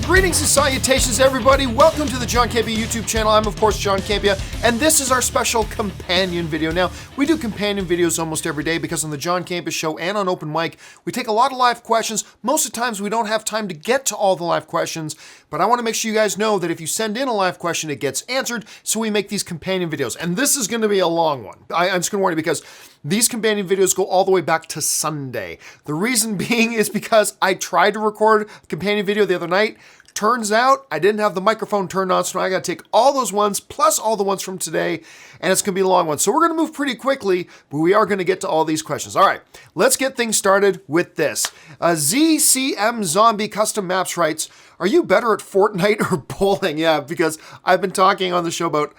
Greetings and salutations, everybody. Welcome to the John Campia YouTube channel. I'm, of course, John Campia, and this is our special companion video. Now, we do companion videos almost every day because on the John Campia Show and on Open Mic, we take a lot of live questions. Most of the times, we don't have time to get to all the live questions, but I want to make sure you guys know that if you send in a live question, it gets answered, so we make these companion videos. And this is going to be a long one. I'm just going to warn you because these companion videos go all the way back to Sunday. The reason being is because I tried to record a companion video the other night. Turns out I didn't have the microphone turned on, so I got to take all those ones plus all the ones from today, and it's going to be a long one. So we're going to move pretty quickly, but we are going to get to all these questions. All right, let's get things started with this. ZCM Zombie Custom Maps writes, are you better at Fortnite or bowling? Yeah, because I've been talking on the show about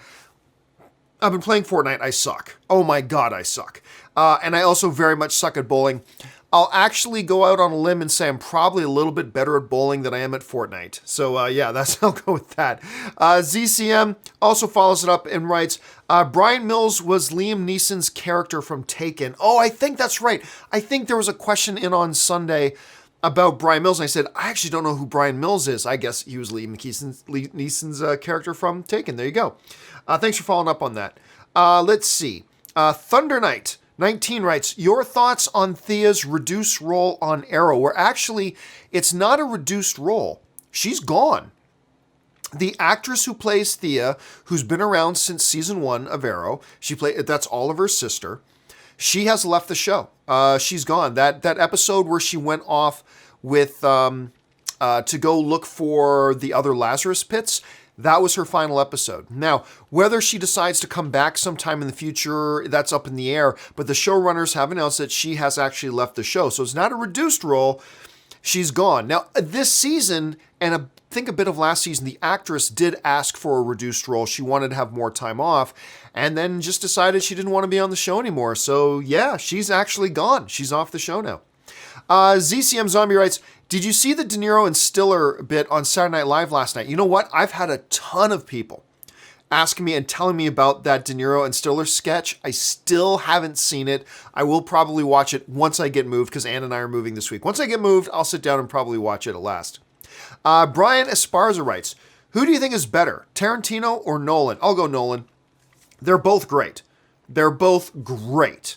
I've been playing Fortnite. I suck. Oh my God, I suck. And I also very much suck at bowling. I'll actually go out on a limb and say I'm probably a little bit better at bowling than I am at Fortnite. So yeah, I'll go with that. ZCM also follows it up and writes, Brian Mills was Liam Neeson's character from Taken. Oh, I think that's right. I think there was a question in on Sunday about Brian Mills, and I said, I actually don't know who Brian Mills is. I guess he was Liam Neeson's character from Taken. There you go. Thanks for following up on that. Let's see. Thunder Knight 19 writes, your thoughts on Thea's reduced role on Arrow, where actually it's not a reduced role. She's gone. The actress who plays Thea, who's been around since season 1 of Arrow, that's Oliver's sister. She has left the show. She's gone. That episode where she went off with to go look for the other Lazarus pits, that was her final episode. Now, whether she decides to come back sometime in the future, that's up in the air, but the showrunners have announced that she has actually left the show. So it's not a reduced role. She's gone. Now, this season, and I think a bit of last season, the actress did ask for a reduced role. She wanted to have more time off, and then just decided she didn't want to be on the show anymore. So yeah, she's actually gone. She's off the show now. ZCM Zombie writes, did you see the De Niro and Stiller bit on Saturday Night Live last night? You know what? I've had a ton of people asking me and telling me about that De Niro and Stiller sketch. I still haven't seen it. I will probably watch it once I get moved because Ann and I are moving this week. Once I get moved, I'll sit down and probably watch it at last. Brian Esparza writes, who do you think is better, Tarantino or Nolan? I'll go Nolan. They're both great. They're both great.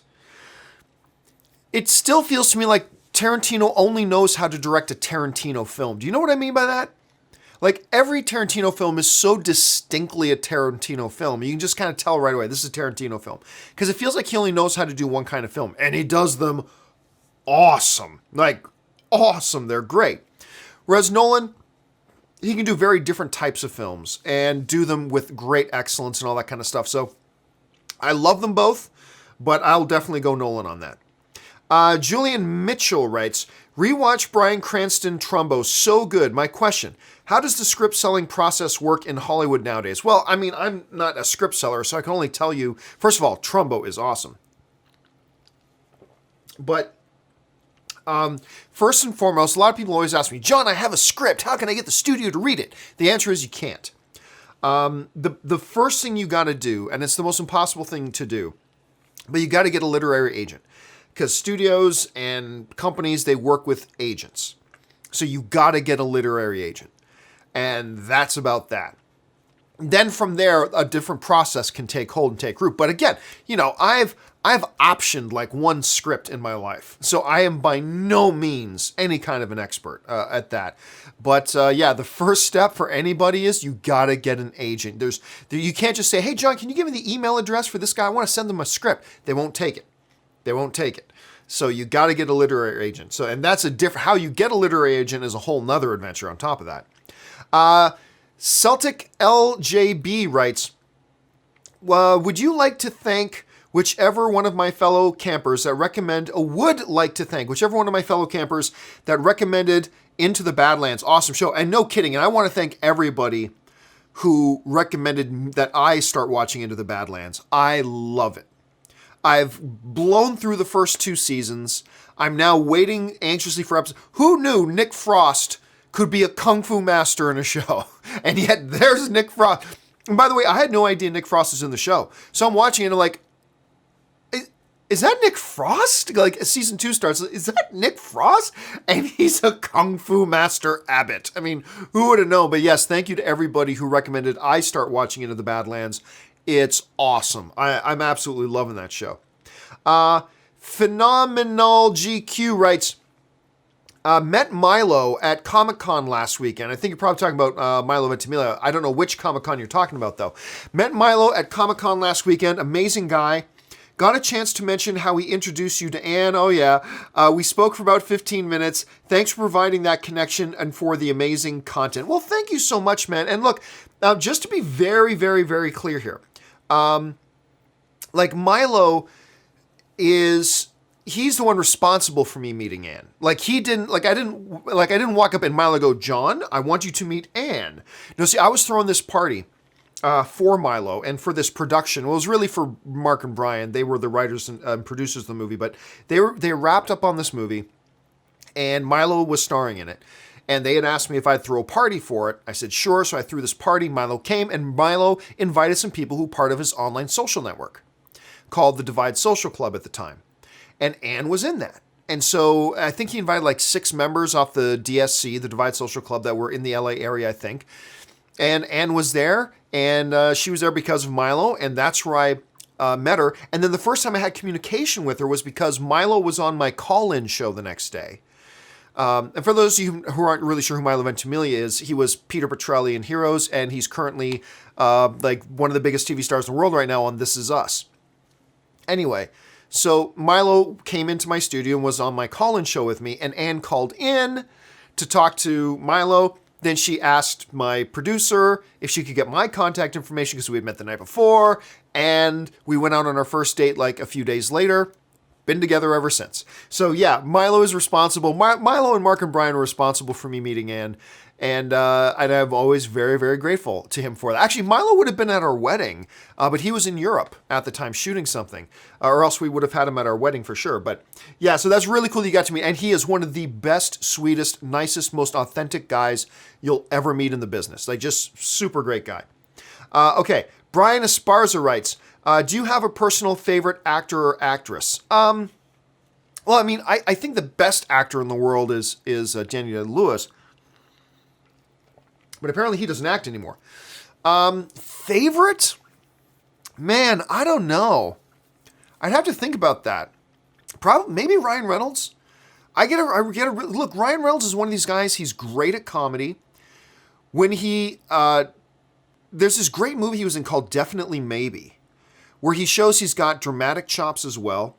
It still feels to me like Tarantino only knows how to direct a Tarantino film. Do you know what I mean by that? Like, every Tarantino film is so distinctly a Tarantino film. You can just kind of tell right away, this is a Tarantino film. Because it feels like he only knows how to do one kind of film. And he does them awesome. Like, awesome. They're great. Whereas Nolan, he can do very different types of films and do them with great excellence and all that kind of stuff. So, I love them both, but I'll definitely go Nolan on that. Julian Mitchell writes, rewatch Bryan Cranston Trumbo, so good. My question, how does the script selling process work in Hollywood nowadays? Well, I mean, I'm not a script seller, so I can only tell you, first of all, Trumbo is awesome. But first and foremost, a lot of people always ask me, John, I have a script. How can I get the studio to read it? The answer is you can't. The first thing you got to do, and it's the most impossible thing to do, but you got to get a literary agent. Because studios and companies, they work with agents. So you got to get a literary agent. And that's about that. Then from there, a different process can take hold and take root. But again, you know, I've optioned like one script in my life. So I am by no means any kind of an expert at that. But yeah, the first step for anybody is you got to get an agent. You can't just say, hey, John, can you give me the email address for this guy? I want to send them a script. They won't take it. They won't take it. So you got to get a literary agent. So, and that's a different, how you get a literary agent is a whole nother adventure on top of that. Celtic LJB writes, would you like to thank whichever one of my fellow campers that recommended Into the Badlands. Awesome show. And no kidding. And I want to thank everybody who recommended that I start watching Into the Badlands. I love it. I've blown through the first 2 seasons. I'm now waiting anxiously for episodes. Who knew Nick Frost could be a kung fu master in a show? And yet there's Nick Frost. And by the way, I had no idea Nick Frost was in the show. So I'm watching it and I'm like, is that Nick Frost? Like, season 2 starts, is that Nick Frost? And he's a Kung Fu Master Abbott. I mean, who would have known? But yes, thank you to everybody who recommended I start watching Into the Badlands. It's awesome. I'm absolutely loving that show. Phenomenal GQ writes, met Milo at Comic-Con last weekend. I think you're probably talking about Milo Ventimiglia. I don't know which Comic-Con you're talking about, though. Met Milo at Comic-Con last weekend. Amazing guy. Got a chance to mention how he introduced you to Anne. Oh, yeah. We spoke for about 15 minutes. Thanks for providing that connection and for the amazing content. Well, thank you so much, man. And look, just to be very, very, very clear here, like Milo he's the one responsible for me meeting Anne. Like I didn't walk up and Milo go, John, I want you to meet Anne. No, see, I was throwing this party for Milo and for this production. Well, it was really for Mark and Brian. They were the writers and producers of the movie, but they wrapped up on this movie, and Milo was starring in it. And they had asked me if I'd throw a party for it. I said, sure. So I threw this party. Milo came, and Milo invited some people who were part of his online social network called the Divide Social Club at the time. And Anne was in that. And so I think he invited like 6 members off the DSC, the Divide Social Club, that were in the LA area, I think. And Anne was there, and she was there because of Milo, and that's where I met her. And then the first time I had communication with her was because Milo was on my call-in show the next day. And for those of you who aren't really sure who Milo Ventimiglia is, he was Peter Petrelli in Heroes, and he's currently like one of the biggest TV stars in the world right now on This Is Us. Anyway, so Milo came into my studio and was on my call-in show with me, and Anne called in to talk to Milo. Then she asked my producer if she could get my contact information because we had met the night before, and we went out on our first date like a few days later. Been together ever since. So yeah, Milo is responsible. Milo and Mark and Brian were responsible for me meeting Anne, and I'm always very, very grateful to him for that. Actually, Milo would have been at our wedding, but he was in Europe at the time shooting something, or else we would have had him at our wedding for sure. But yeah, so that's really cool you got to meet, and he is one of the best, sweetest, nicest, most authentic guys you'll ever meet in the business. Like, just super great guy. Okay, Brian Esparza writes, do you have a personal favorite actor or actress? Well, I mean, I think the best actor in the world is Daniel Day-Lewis, but apparently he doesn't act anymore. Favorite? Man, I don't know. I'd have to think about that. Probably, maybe Ryan Reynolds. Look, Ryan Reynolds is one of these guys. He's great at comedy. When there's this great movie he was in called Definitely Maybe, where he shows he's got dramatic chops as well.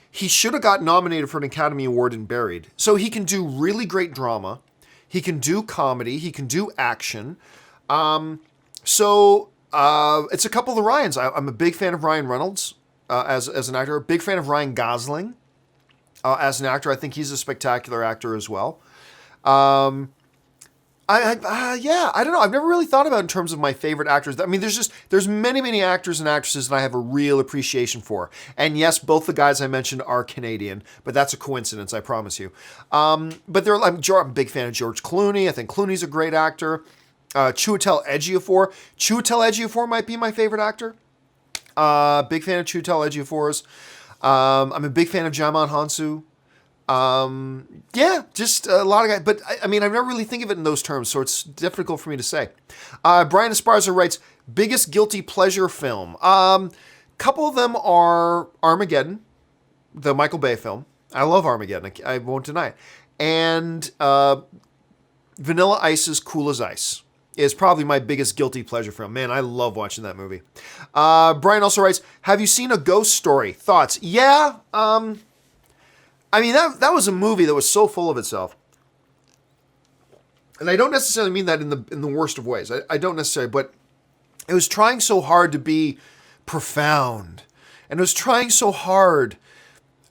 He should have got nominated for an Academy Award in Buried. So he can do really great drama. He can do comedy. He can do action. It's a couple of the Ryans. I'm a big fan of Ryan Reynolds as an actor. A big fan of Ryan Gosling as an actor. I think he's a spectacular actor as well. I don't know. I've never really thought about in terms of my favorite actors. I mean, there's many, many actors and actresses that I have a real appreciation for. And yes, both the guys I mentioned are Canadian, but that's a coincidence, I promise you. I'm a big fan of George Clooney. I think Clooney's a great actor. Chiwetel Ejiofor might be my favorite actor. Big fan of Chiwetel Ejiofor's. I'm a big fan of Djimon Hounsou. Just a lot of guys, but I mean, I've never really think of it in those terms, so it's difficult for me to say. Brian Esparza writes, biggest guilty pleasure film. Couple of them are Armageddon, the Michael Bay film. I love Armageddon. I won't deny it. And Vanilla Ice's Cool as Ice is probably my biggest guilty pleasure film. Man, I love watching that movie. Brian also writes, have you seen A Ghost Story? Thoughts? Yeah, I mean, that was a movie that was so full of itself. And I don't necessarily mean that in the worst of ways. I don't necessarily, but it was trying so hard to be profound. And it was trying so hard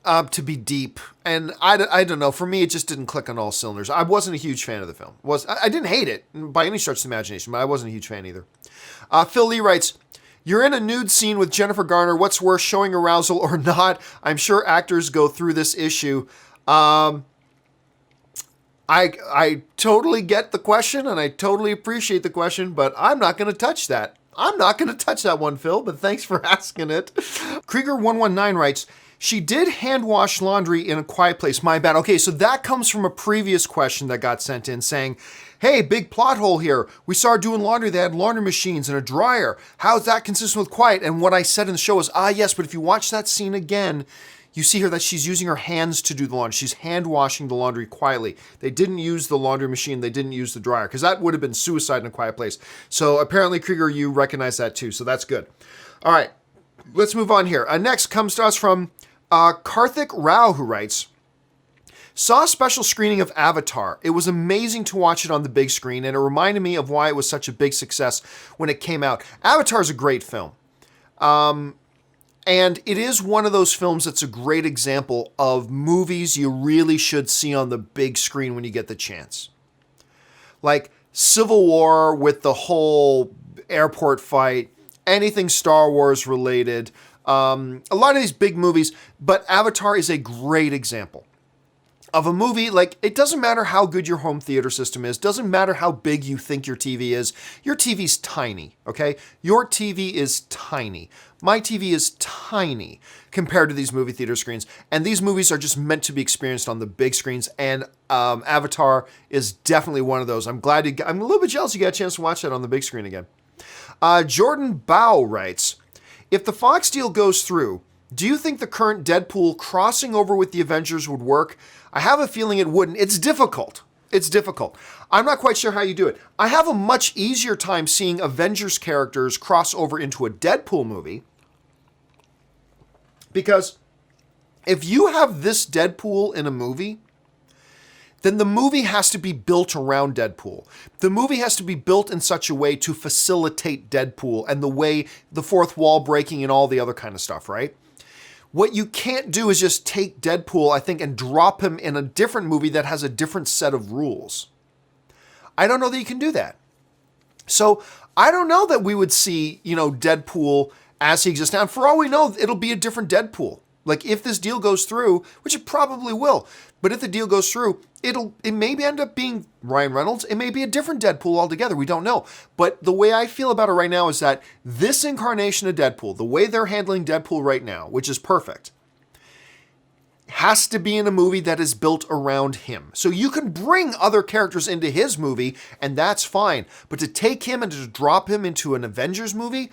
to be deep. And I don't know, for me, it just didn't click on all cylinders. I wasn't a huge fan of the film. I didn't hate it by any stretch of the imagination, but I wasn't a huge fan either. Phil Lee writes, you're in a nude scene with Jennifer Garner. What's worse, showing arousal or not? I'm sure actors go through this issue. I totally get the question, and I totally appreciate the question, but I'm not going to touch that. I'm not going to touch that one, Phil, but thanks for asking it. Krieger119 writes, She did hand wash laundry in A Quiet Place. My bad. Okay, so that comes from a previous question that got sent in saying, hey, big plot hole here. We saw her doing laundry. They had laundry machines and a dryer. How's that consistent with Quiet? And what I said in the show is, yes, but if you watch that scene again, you see her that she's using her hands to do the laundry. She's hand washing the laundry quietly. They didn't use the laundry machine. They didn't use the dryer because that would have been suicide in A Quiet Place. So apparently, Krieger, you recognize that too. So that's good. All right, let's move on here. Next comes to us from Karthik Rao, who writes, saw a special screening of Avatar. It was amazing to watch it on the big screen, and it reminded me of why it was such a big success when it came out. Avatar is a great film. And it is one of those films that's a great example of movies you really should see on the big screen when you get the chance. Like Civil War with the whole airport fight, anything Star Wars related, a lot of these big movies, but Avatar is a great example of a movie. Like, it doesn't matter how good your home theater system is, doesn't matter how big you think your TV is. Your TV's tiny, okay? Your TV is tiny. My TV is tiny compared to these movie theater screens, and these movies are just meant to be experienced on the big screens, and Avatar is definitely one of those. I'm a little bit jealous you got a chance to watch that on the big screen again. Jordan Bao writes, if the Fox deal goes through, do you think the current Deadpool crossing over with the Avengers would work? I have a feeling it wouldn't. It's difficult. I'm not quite sure how you do it. I have a much easier time seeing Avengers characters cross over into a Deadpool movie, because if you have this Deadpool in a movie, then the movie has to be built around Deadpool. The movie has to be built in such a way to facilitate Deadpool and the fourth wall breaking and all the other kind of stuff, right? What you can't do is just take Deadpool, I think, and drop him in a different movie that has a different set of rules. I don't know that you can do that. So I don't know that we would see, Deadpool as he exists now. And for all we know, it'll be a different Deadpool. Like, if this deal goes through, which it probably will, but if the deal goes through, it may end up being Ryan Reynolds. It may be a different Deadpool altogether. We don't know. But the way I feel about it right now is that this incarnation of Deadpool, the way they're handling Deadpool right now, which is perfect, has to be in a movie that is built around him. So you can bring other characters into his movie, and that's fine. But to take him and to drop him into an Avengers movie,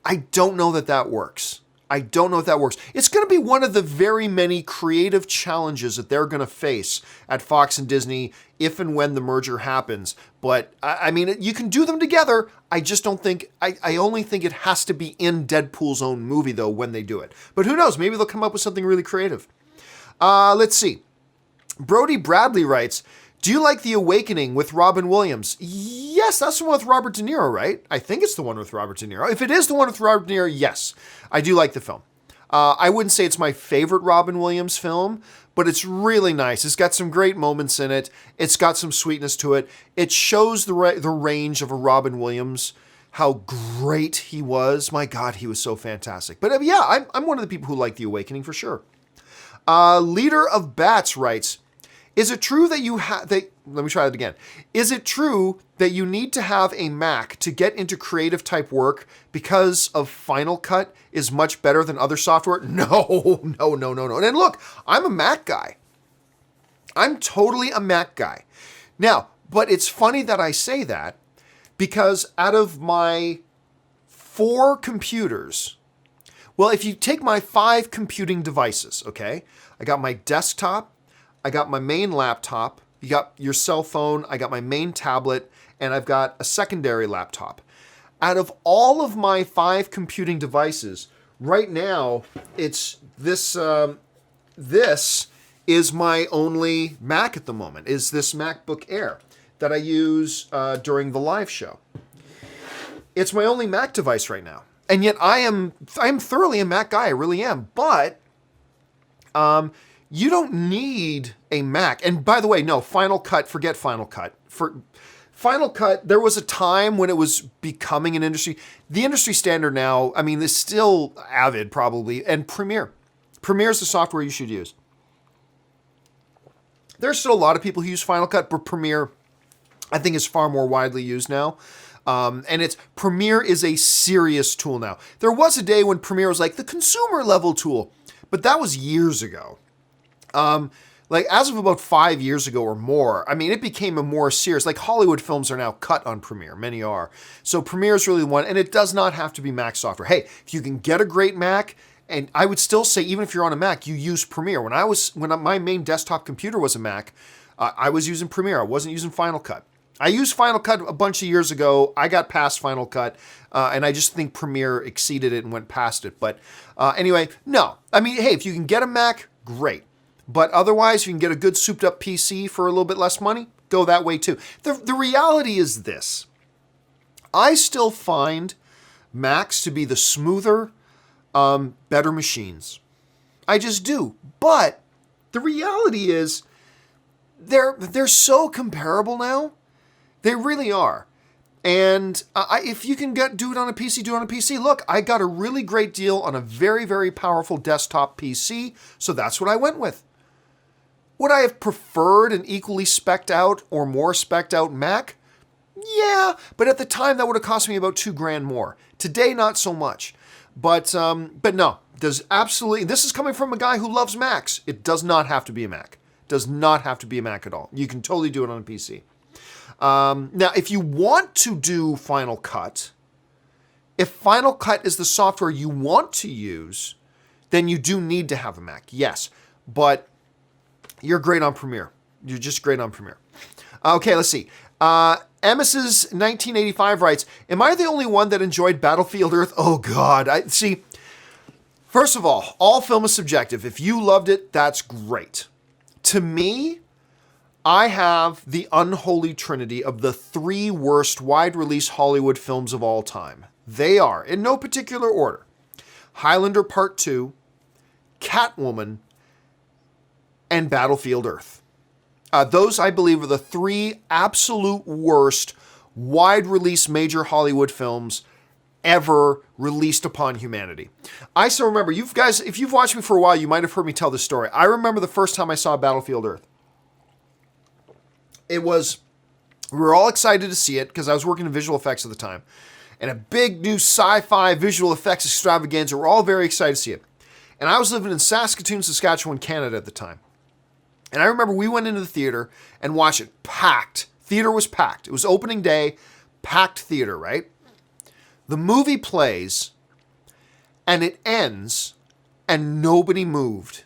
I don't know that works. It's going to be one of the very many creative challenges that they're going to face at Fox and Disney if and when the merger happens. But, I mean, you can do them together. I just don't think, I only think it has to be in Deadpool's own movie, though, when they do it. But who knows? Maybe they'll come up with something really creative. Let's see. Brody Bradley writes, do you like The Awakening with Robin Williams? Yes, that's the one with Robert De Niro, right? I think it's the one with Robert De Niro. If it is the one with Robert De Niro, yes, I do like the film. I wouldn't say it's my favorite Robin Williams film, but it's really nice. It's got some great moments in it. It's got some sweetness to it. It shows the range of a Robin Williams, how great he was. My God, he was so fantastic. But yeah, I'm one of the people who like The Awakening for sure. Leader of Bats writes, is it true that let me try that again. Is it true that you need to have a Mac to get into creative type work because of Final Cut is much better than other software? No. And look, I'm a Mac guy. I'm totally a Mac guy. Now, but it's funny that I say that because out of my 4 computers, well, if you take my 5 computing devices, okay, I got my desktop, I got my main laptop, you got your cell phone, I got my main tablet, and I've got a secondary laptop. Out of all of my 5 computing devices, right now, it's this is my only Mac at the moment, is this MacBook Air that I use during the live show. It's my only Mac device right now. And yet I'm thoroughly a Mac guy, I really am. But you don't need a Mac. And by the way, no, Final Cut, forget Final Cut. For Final Cut, there was a time when it was becoming an industry. The industry standard now, I mean, is still Avid probably, and Premiere. Premiere is the software you should use. There's still a lot of people who use Final Cut, but Premiere, I think, is far more widely used now. And Premiere is a serious tool now. There was a day when Premiere was like the consumer level tool. But that was years ago. Like as of about 5 years ago or more, I mean, it became a more serious, like Hollywood films are now cut on Premiere. Many are. So Premiere is really one, and it does not have to be Mac software. Hey, if you can get a great Mac, and I would still say, even if you're on a Mac, you use Premiere. When my main desktop computer was a Mac, I was using Premiere. I wasn't using Final Cut. I used Final Cut a bunch of years ago. I got past Final Cut, and I just think Premiere exceeded it and went past it. But anyway, no. I mean, hey, if you can get a Mac, great. But otherwise, if you can get a good souped-up PC for a little bit less money, go that way too. The reality is this. I still find Macs to be the smoother, better machines. I just do. But the reality is they're so comparable now. They really are. And if you can do it on a PC, do it on a PC. Look, I got a really great deal on a very, very powerful desktop PC, so that's what I went with. Would I have preferred an equally spec'd out or more spec'd out Mac? Yeah, but at the time that would have cost me about $2,000 more. Today, not so much. But no, this is coming from a guy who loves Macs. It does not have to be a Mac. Does not have to be a Mac at all. You can totally do it on a PC. Now, if you want to do Final Cut, if Final Cut is the software you want to use, then you do need to have a Mac. Yes, but you're great on Premiere. You're just great on Premiere. Okay, let's see. Emis's 1985 writes, am I the only one that enjoyed Battlefield Earth? Oh, God. See, first of all film is subjective. If you loved it, that's great. To me, I have the unholy trinity of the 3 worst wide-release Hollywood films of all time. They are, in no particular order, Highlander Part 2, Catwoman, and Battlefield Earth. Those, I believe, are the 3 absolute worst wide-release major Hollywood films ever released upon humanity. I still remember, you guys, if you've watched me for a while, you might have heard me tell this story. I remember the first time I saw Battlefield Earth. We were all excited to see it because I was working in visual effects at the time. And a big new sci-fi visual effects extravaganza. We're all very excited to see it. And I was living in Saskatoon, Saskatchewan, Canada at the time. And I remember we went into the theater and watched it packed. Theater was packed. It was opening day, packed theater, right? The movie plays and it ends and nobody moved.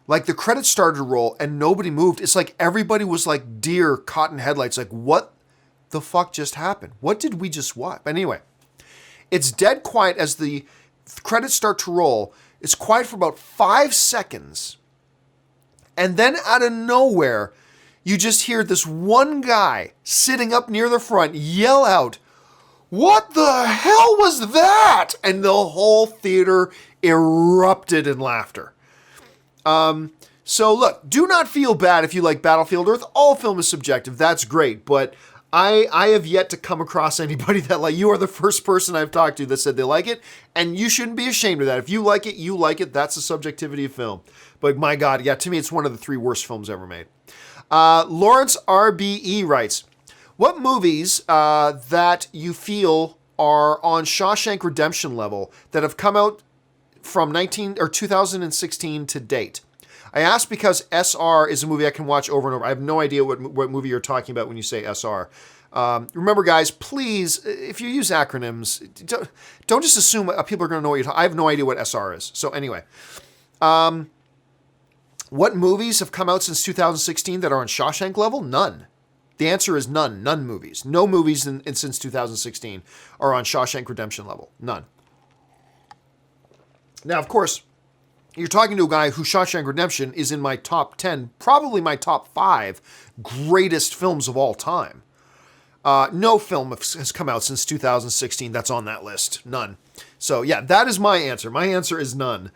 Like the credits started to roll and nobody moved. It's like everybody was like deer caught in headlights. Like, what the fuck just happened? What did we just watch? But anyway, it's dead quiet as the credits start to roll. It's quiet for about 5 seconds. And then out of nowhere, you just hear this one guy sitting up near the front yell out, "What the hell was that?" And the whole theater erupted in laughter. So look, do not feel bad if you like Battlefield Earth. All film is subjective. That's great. But I have yet to come across anybody that you are the first person I've talked to that said they like it. And you shouldn't be ashamed of that. If you like it, you like it. That's the subjectivity of film. But my God, yeah, to me, it's one of the 3 worst films ever made. Lawrence RBE writes, what movies that you feel are on Shawshank Redemption level that have come out from 2016 to date? I ask because SR is a movie I can watch over and over. I have no idea what movie you're talking about when you say SR. Remember, guys, please, if you use acronyms, don't just assume people are going to know what you're talking about. I have no idea what SR is. So anyway, what movies have come out since 2016 that are on Shawshank level? None. The answer is none. None movies. No movies since 2016 are on Shawshank Redemption level. None. Now, of course, you're talking to a guy who Shawshank Redemption is in my top 10, probably my top 5 greatest films of all time. No film has come out since 2016 that's on that list. None. So yeah, that is my answer. My answer is none.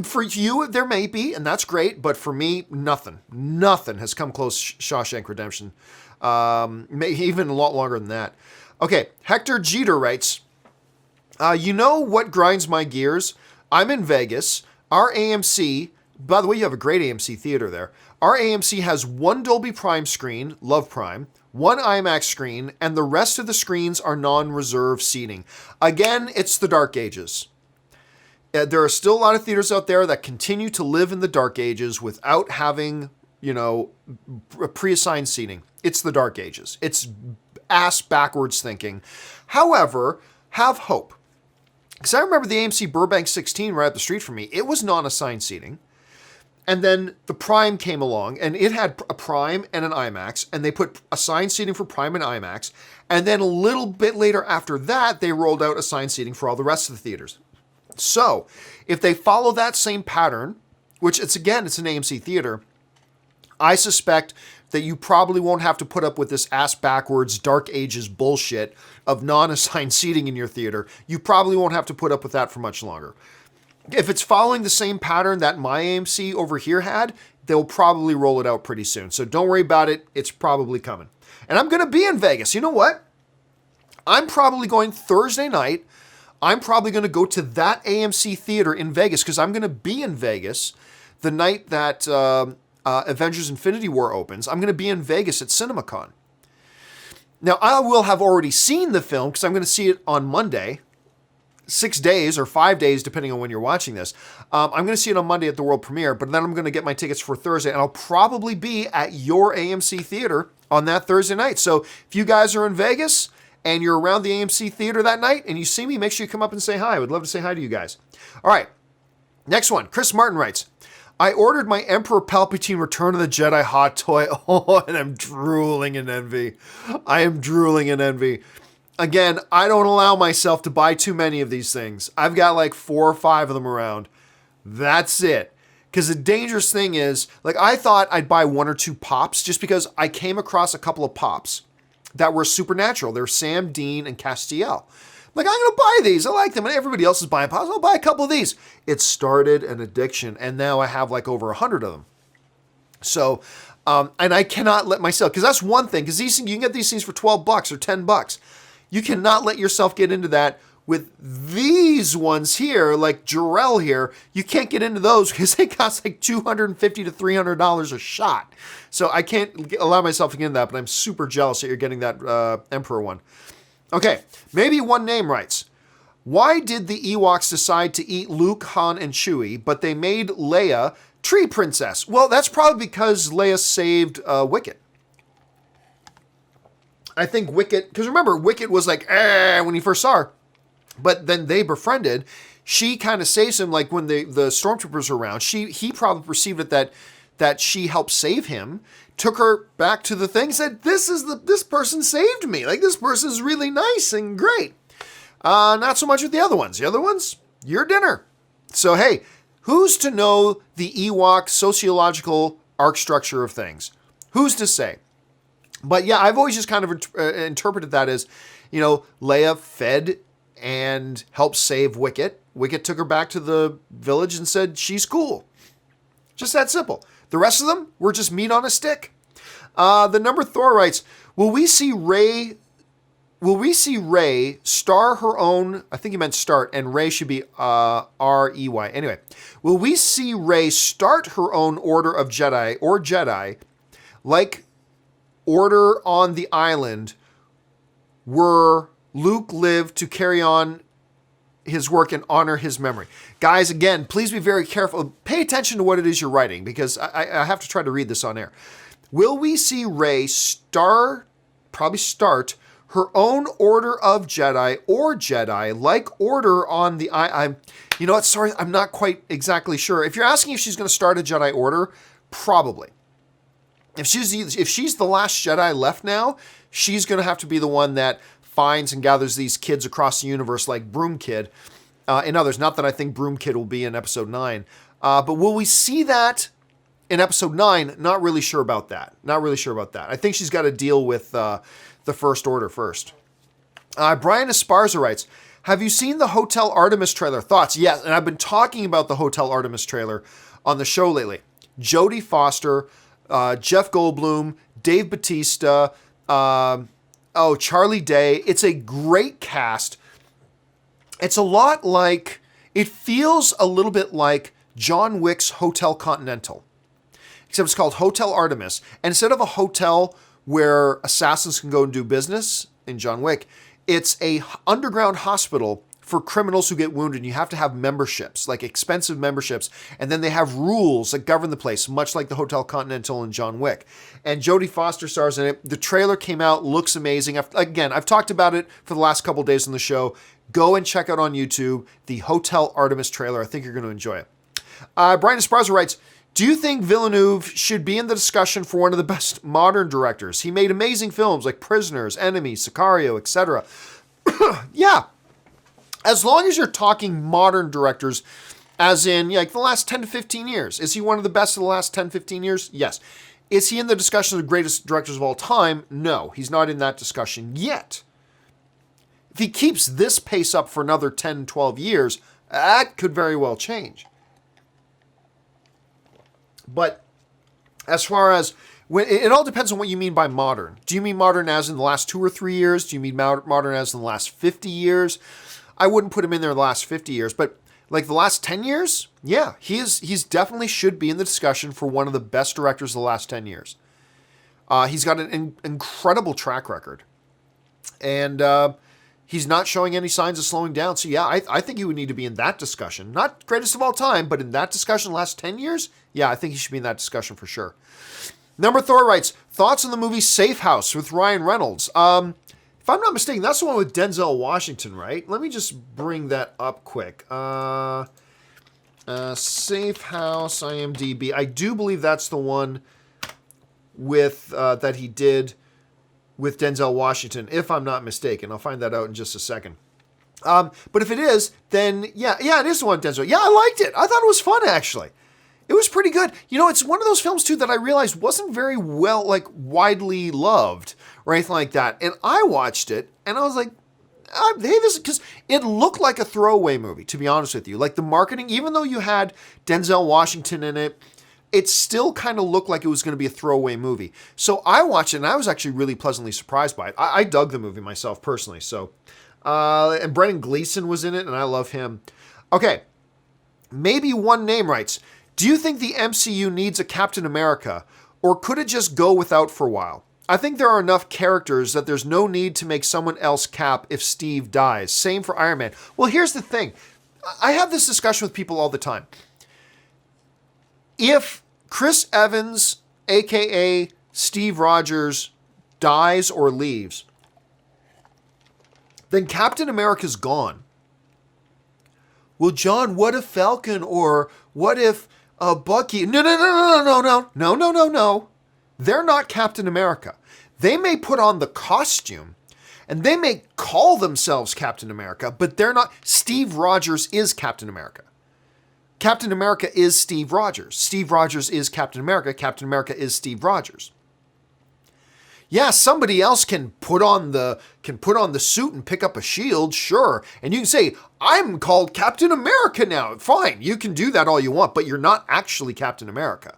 For you, there may be, and that's great, but for me, nothing. Nothing has come close to Shawshank Redemption. Even a lot longer than that. Okay, Hector Jeter writes, you know what grinds my gears? I'm in Vegas. Our AMC, by the way, you have a great AMC theater there. Our AMC has 1 Dolby Prime screen, Love Prime, 1 IMAX screen, and the rest of the screens are non-reserve seating. Again, it's the dark ages. There are still a lot of theaters out there that continue to live in the dark ages without having, pre-assigned seating. It's the dark ages. It's ass backwards thinking. However, have hope. Because I remember the AMC Burbank 16 right up the street from me. It was non-assigned seating. And then the Prime came along, and it had a Prime and an IMAX, and they put assigned seating for Prime and IMAX. And then a little bit later after that, they rolled out assigned seating for all the rest of the theaters. So, if they follow that same pattern, which it's an AMC theater, I suspect that you probably won't have to put up with this ass backwards dark ages bullshit of non-assigned seating in your theater. You probably won't have to put up with that for much longer. If it's following the same pattern that my AMC over here had, they'll probably roll it out pretty soon. So don't worry about it. It's probably coming. And I'm going to be in Vegas. You know what? I'm probably going Thursday night. I'm probably going to go to that AMC theater in Vegas because I'm going to be in Vegas the night that Avengers Infinity War opens. I'm going to be in Vegas at CinemaCon. Now, I will have already seen the film because I'm going to see it on Monday, 6 days or 5 days, depending on when you're watching this. I'm going to see it on Monday at the world premiere, but then I'm going to get my tickets for Thursday, and I'll probably be at your AMC theater on that Thursday night. So if you guys are in Vegas and you're around the AMC theater that night and you see me, make sure you come up and say hi. I would love to say hi to you guys. All right, next one. Chris Martin writes, I ordered my Emperor Palpatine Return of the Jedi hot toy. Oh, and I'm drooling in envy. I am drooling in envy. Again, I don't allow myself to buy too many of these things. I've got like 4 or 5 of them around. That's it. Because the dangerous thing is, like, I thought I'd buy 1 or 2 pops just because I came across a couple of pops that were supernatural. They're Sam, Dean, and Castiel. Like, I'm going to buy these. I like them. And everybody else is buying pops. I'll buy a couple of these. It started an addiction. And now I have like over 100 of them. So, and I cannot let myself, because that's one thing. Because these things, you can get these things for $12 or $10. You cannot let yourself get into that with these ones here, like Jarrell here. You can't get into those because they cost like $250 to $300 a shot. So I can't allow myself to get into that, but I'm super jealous that you're getting that Emperor one. Okay, maybe one name writes, why did the Ewoks decide to eat Luke, Han, and Chewie, but they made Leia Tree Princess? Well, that's probably because Leia saved Wicket. I think Wicket, because remember, Wicket was like, when he first saw her, but then they befriended. She kind of saves him, like when the stormtroopers are around. He probably perceived it that she helped save him, took her back to the thing, said, this person saved me. Like, this person is really nice and great. Not so much with the other ones. The other ones, your dinner. So, hey, who's to know the Ewok sociological arc structure of things? Who's to say? But yeah, I've always just kind of interpreted that as, Leia fed and helped save Wicket. Wicket took her back to the village and said, she's cool. Just that simple. The rest of them were just meat on a stick. The number Thor writes, will we see Rey star her own, I think he meant start, and Rey should be R-E-Y. Anyway, will we see Rey start her own Order of Jedi or Jedi like Order on the island where Luke lived to carry on his work and honor his memory? Guys, again, please be very careful. Pay attention to what it is you're writing because I have to try to read this on air. Will we see Rey probably start her own Order of Jedi or Jedi like Order on the island? You know what? Sorry, I'm not quite exactly sure. If you're asking if she's going to start a Jedi Order, probably. If she's the last Jedi left now, she's going to have to be the one that finds and gathers these kids across the universe like Broom Kid and others. Not that I think Broom Kid will be in Episode 9. But will we see that in Episode 9? Not really sure about that. I think she's got to deal with the First Order first. Brian Esparza writes, have you seen the Hotel Artemis trailer? Thoughts? Yes, and I've been talking about the Hotel Artemis trailer on the show lately. Jodie Foster, Jeff Goldblum, Dave Bautista, Charlie Day. It's a great cast. It's a lot like, it feels a little bit like John Wick's Hotel Continental, except it's called Hotel Artemis. And instead of a hotel where assassins can go and do business in John Wick, it's a underground hospital for criminals who get wounded. You have to have memberships, like expensive memberships, and then they have rules that govern the place, much like the Hotel Continental and John Wick. And Jodie Foster stars in it. The trailer came out, looks amazing. I've talked about it for the last couple days on the show. Go and check out on YouTube the Hotel Artemis trailer. I think you're going to enjoy it. Brian Esparza writes, do you think Villeneuve should be in the discussion for one of the best modern directors? He made amazing films like Prisoners, Enemy, Sicario, etc. Yeah. As long as you're talking modern directors, as in like the last 10 to 15 years. Is he one of the best of the last 10, 15 years? Yes. Is he in the discussion of the greatest directors of all time? No, he's not in that discussion yet. If he keeps this pace up for another 10, 12 years, that could very well change. But as far as, it all depends on what you mean by modern. Do you mean modern as in the last 2 or 3 years? Do you mean modern as in the last 50 years? I wouldn't put him in there the last 50 years, but like the last 10 years? Yeah, he's definitely should be in the discussion for one of the best directors of the last 10 years. He's got an incredible track record. And he's not showing any signs of slowing down. So yeah, I think he would need to be in that discussion. Not greatest of all time, but in that discussion the last 10 years? Yeah, I think he should be in that discussion for sure. Number Thor writes, thoughts on the movie Safe House with Ryan Reynolds? If I'm not mistaken, that's the one with Denzel Washington, right? Let me just bring that up quick. Safe House, IMDb. I do believe that's the one with that he did with Denzel Washington, if I'm not mistaken. I'll find that out in just a second. But if it is, then yeah, it is the one with Denzel. Yeah, I liked it. I thought it was fun, actually. It was pretty good. You know, it's one of those films, too, that I realized wasn't very well, like, widely loved or anything like that. And I watched it, and I was like, hey, this, because it looked like a throwaway movie, to be honest with you. Like, the marketing, even though you had Denzel Washington in it, it still kind of looked like it was going to be a throwaway movie. So I watched it, and I was actually really pleasantly surprised by it. I dug the movie myself, personally. So, and Brendan Gleeson was in it, and I love him. Okay, maybe one name writes, do you think the MCU needs a Captain America, or could it just go without for a while? I think there are enough characters that there's no need to make someone else Cap if Steve dies. Same for Iron Man. Well, here's the thing. I have this discussion with people all the time. If Chris Evans, a.k.a. Steve Rogers, dies or leaves, then Captain America's gone. Well, John, what if Falcon, or what if Bucky? No. They're not Captain America. They may put on the costume, and they may call themselves Captain America, but they're not. Steve Rogers is Captain America. Captain America is Steve Rogers. Steve Rogers is Captain America. Captain America is Steve Rogers. Yeah, somebody else can put on the suit and pick up a shield, sure. And you can say, I'm called Captain America now. Fine, you can do that all you want, but you're not actually Captain America.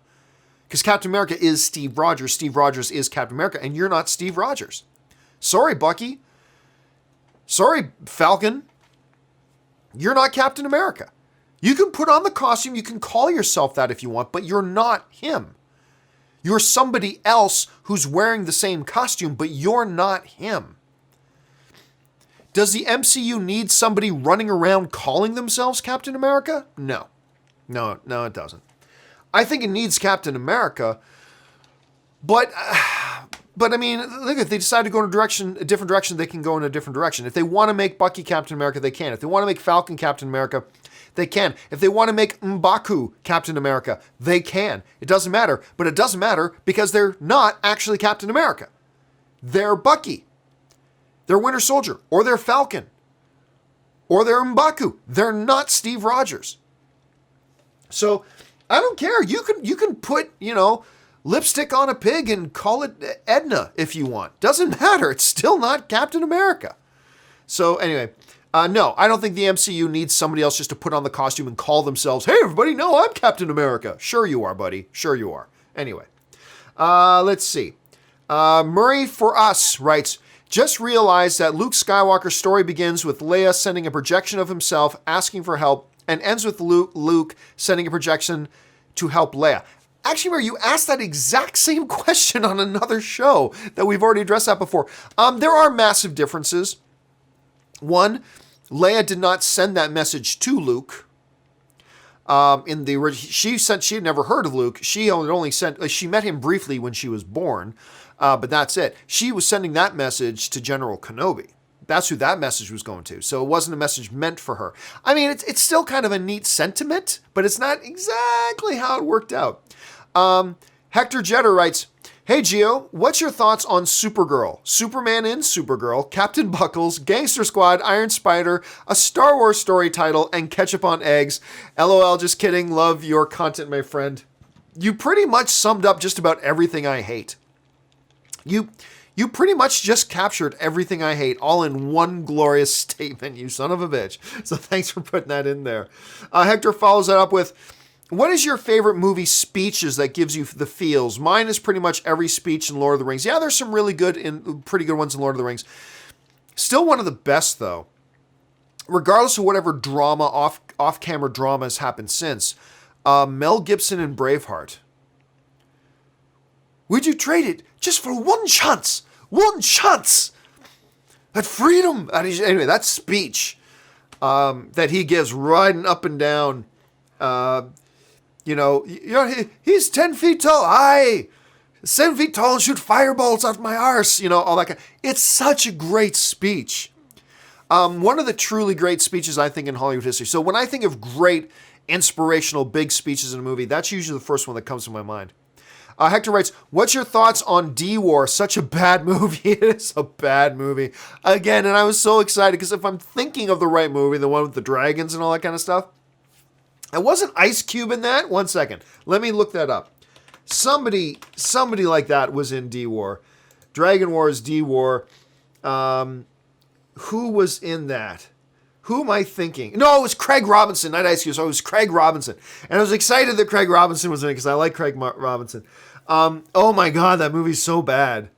Because Captain America is Steve Rogers. Steve Rogers is Captain America, and you're not Steve Rogers. Sorry, Bucky. Sorry, Falcon. You're not Captain America. You can put on the costume, you can call yourself that if you want, but you're not him. You're somebody else who's wearing the same costume, but you're not him. Does the MCU need somebody running around calling themselves Captain America? No, it doesn't. I think it needs Captain America, but I mean, look, if they decide to go in a different direction, they can go in a different direction. If they want to make Bucky Captain America, they can. If they want to make Falcon Captain America, they can. If they want to make M'Baku Captain America, they can. It doesn't matter, but it doesn't matter because they're not actually Captain America. They're Bucky. They're Winter Soldier, or they're Falcon, or they're M'Baku. They're not Steve Rogers. So I don't care. You can put, lipstick on a pig and call it Edna if you want. Doesn't matter. It's still not Captain America. So anyway, no, I don't think the MCU needs somebody else just to put on the costume and call themselves, hey, everybody, no, I'm Captain America. Sure you are, buddy. Sure you are. Anyway, let's see. Murray for Us writes, just realized that Luke Skywalker's story begins with Leia sending a projection of himself asking for help and ends with Luke sending a projection to help Leia. Actually, Mary, you asked that exact same question on another show that we've already addressed that before. There are massive differences. One, Leia did not send that message to Luke. She had never heard of Luke. She met him briefly when she was born, but that's it. She was sending that message to General Kenobi. That's who that message was going to. So it wasn't a message meant for her. I mean, it's still kind of a neat sentiment, but it's not exactly how it worked out. Hector Jetter writes, "Hey Gio, what's your thoughts on Supergirl? Superman in Supergirl, Captain Buckles, Gangster Squad, Iron Spider, a Star Wars story title, and ketchup on eggs. LOL, just kidding. Love your content, my friend." You pretty much summed up just about everything I hate. You pretty much just captured everything I hate all in one glorious statement, you son of a bitch. So thanks for putting that in there. Hector follows that up with, "What is your favorite movie speeches that gives you the feels?" Mine is pretty much every speech in Lord of the Rings. Yeah, there's some really good and pretty good ones in Lord of the Rings. Still one of the best, though, regardless of whatever drama, off-camera drama has happened since, Mel Gibson in Braveheart. "Would you trade it just for one chance? One chance at freedom?" Anyway, that speech that he gives riding up and down, he's 10 feet tall. Aye, 7 feet tall and shoot fireballs out my arse. All that kind. It's such a great speech. One of the truly great speeches, I think, in Hollywood history. So when I think of great, inspirational, big speeches in a movie, that's usually the first one that comes to my mind. Hector writes, "What's your thoughts on D-War? Such a bad movie." It is a bad movie. Again, and I was so excited because if I'm thinking of the right movie, the one with the dragons and all that kind of stuff, and wasn't Ice Cube in that? One second. Let me look that up. Somebody like that was in D-War. Dragon Wars, D-War. Who was in that? Who am I thinking? No, it was Craig Robinson, not Ice Cube. So it was Craig Robinson. And I was excited that Craig Robinson was in it because I like Craig Robinson. Oh my God, that movie's so bad.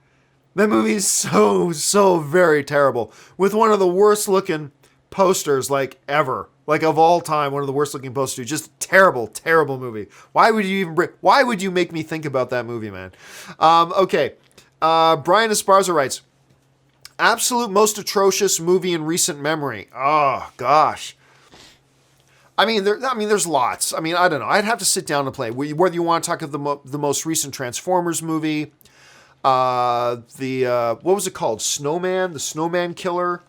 That movie's so very terrible. With one of the worst looking posters ever. Of all time, one of the worst looking posters. Just terrible movie. Why would you make me think about that movie, man? Okay. Brian Esparza writes, "Absolute most atrocious movie in recent memory." Oh gosh. There's lots. I don't know. I'd have to sit down and play. Whether you want to talk of the most recent Transformers movie, what was it called? Snowman, the Snowman Killer,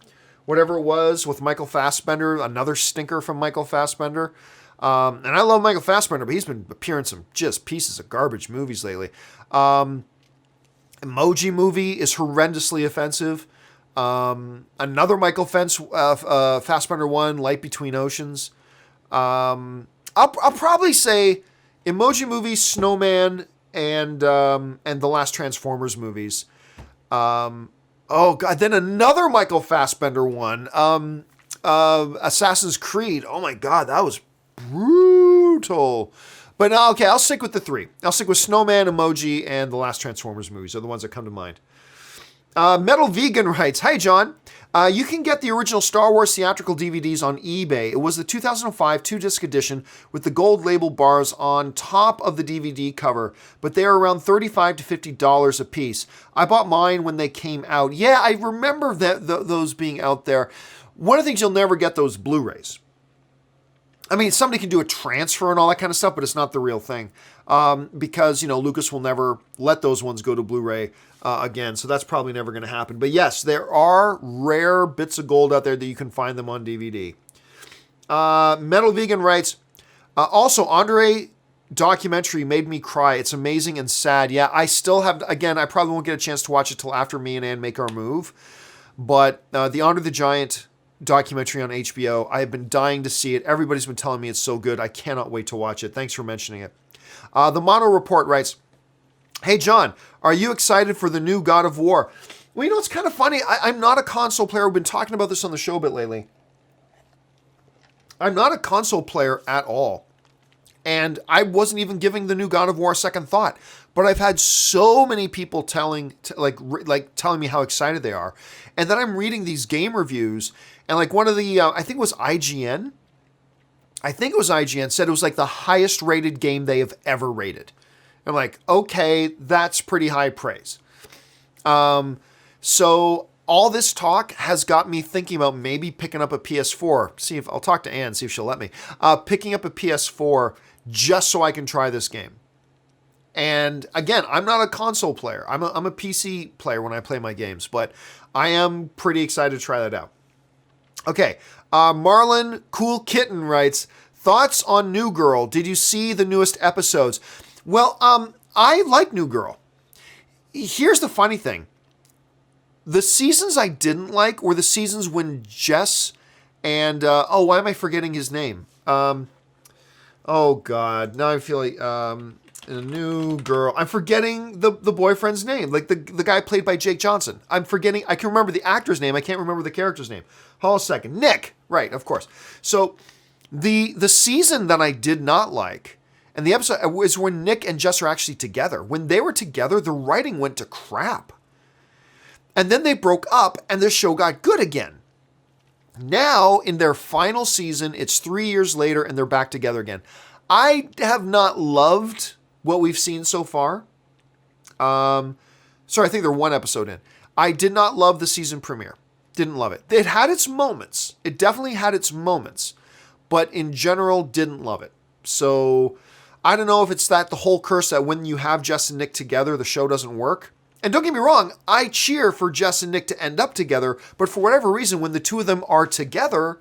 whatever it was, with Michael Fassbender, another stinker from Michael Fassbender. And I love Michael Fassbender, but he's been appearing in some just pieces of garbage movies lately. Emoji Movie is horrendously offensive. Another Michael Fassbender one, Light Between Oceans. I'll probably say Emoji Movie, Snowman, and the last Transformers movies. Oh God! Then another Michael Fassbender one, Assassin's Creed. Oh my God, that was brutal. But okay, I'll stick with the three. I'll stick with Snowman, Emoji, and the last Transformers movies are the ones that come to mind. Metal Vegan writes, "Hi John, you can get the original Star Wars theatrical DVDs on eBay. It was the 2005 2-disc edition with the gold label bars on top of the DVD cover, but they are around $35 to $50 a piece. I bought mine when they came out." Yeah, I remember those being out there. One of the things you'll never get those Blu-rays. Somebody can do a transfer and all that kind of stuff, but it's not the real thing. Because, Lucas will never let those ones go to Blu-ray again. So that's probably never going to happen. But yes, there are rare bits of gold out there that you can find them on DVD. Metal Vegan writes, "Also, Andre documentary made me cry. It's amazing and sad." Yeah, I still have, again, I probably won't get a chance to watch it till after me and Ann make our move. But the Andre the Giant documentary on HBO, I have been dying to see it. Everybody's been telling me it's so good. I cannot wait to watch it. Thanks for mentioning it. The Mono Report writes, "Hey John, are you excited for the new God of War?" Well, it's kind of funny. I'm not a console player. We've been talking about this on the show a bit lately. I'm not a console player at all. And I wasn't even giving the new God of War a second thought. But I've had so many people telling me how excited they are. And then I'm reading these game reviews. And one of the, I think it was IGN. Said it was the highest rated game they have ever rated. I'm okay, that's pretty high praise. So all this talk has got me thinking about maybe picking up a PS4. See if I'll talk to Ann, see if she'll let me. Picking up a PS4 just so I can try this game. And again, I'm not a console player. I'm a PC player when I play my games, but I am pretty excited to try that out. Okay, Marlon Cool Kitten writes, thoughts on New Girl? Did you see the newest episodes? Well, I like New Girl. Here's the funny thing. The seasons I didn't like were the seasons when Jess and, why am I forgetting his name? Oh God, now I'm feeling, a New Girl. I'm forgetting the boyfriend's name, like the guy played by Jake Johnson. I'm forgetting, I can remember the actor's name, I can't remember the character's name. Hold on a second. Nick, right, of course. So the season that I did not like, and the episode was when Nick and Jess are actually together. When they were together, the writing went to crap. And then they broke up and the show got good again. Now, in their final season, it's 3 years later and they're back together again. I have not loved what we've seen so far. Sorry, I think they're one episode in. I did not love the season premiere. Didn't love it. It had its moments. It definitely had its moments. But in general, didn't love it. So I don't know if it's that the whole curse that when you have Jess and Nick together, the show doesn't work. And don't get me wrong, I cheer for Jess and Nick to end up together. But for whatever reason, when the two of them are together,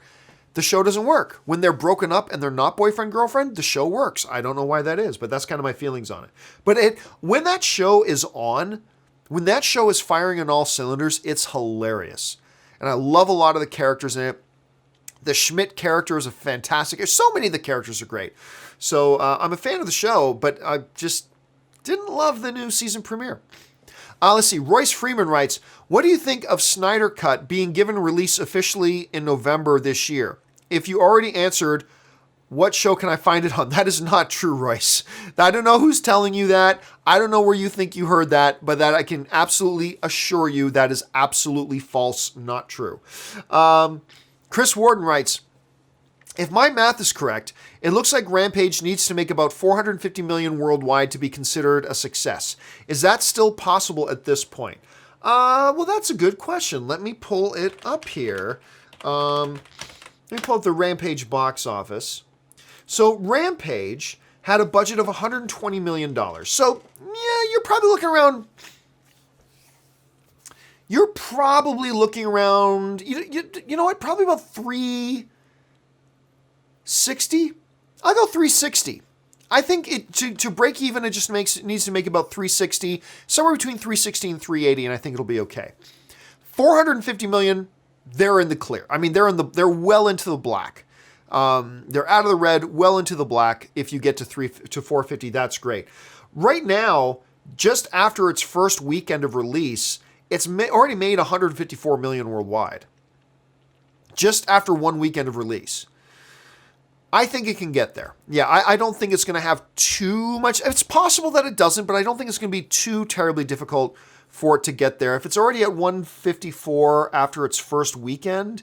the show doesn't work. When they're broken up and they're not boyfriend-girlfriend, the show works. I don't know why that is, but that's kind of my feelings on it. But when that show is on, when that show is firing on all cylinders, it's hilarious. And I love a lot of the characters in it. The Schmidt character is a fantastic. So many of the characters are great. So I'm a fan of the show, but I just didn't love the new season premiere. Let's see. Royce Freeman writes, what do you think of Snyder Cut being given release officially in November this year? If you already answered, what show can I find it on? That is not true, Royce. I don't know who's telling you that. I don't know where you think you heard that, but that I can absolutely assure you that is absolutely false, not true. Chris Warden writes, if my math is correct, it looks like Rampage needs to make about 450 million worldwide to be considered a success. Is that still possible at this point? Well, that's a good question. Let me pull it up here. Let me pull up the Rampage box office. So Rampage had a budget of $120 million. So, yeah, you're probably looking around... you know what? Probably about 360. I'll go 360. I think to break even, it just needs to make about 360, somewhere between 360 and 380, and I think it'll be okay. 450 million, they're in the clear. I mean, they're well into the black. They're out of the red, well into the black. If you get to 450, that's great. Right now, just after its first weekend of release, it's already made 154 million worldwide. Just after one weekend of release. I think it can get there. Yeah, I don't think it's going to have too much. It's possible that it doesn't, but I don't think it's going to be too terribly difficult for it to get there. If it's already at 154 after its first weekend,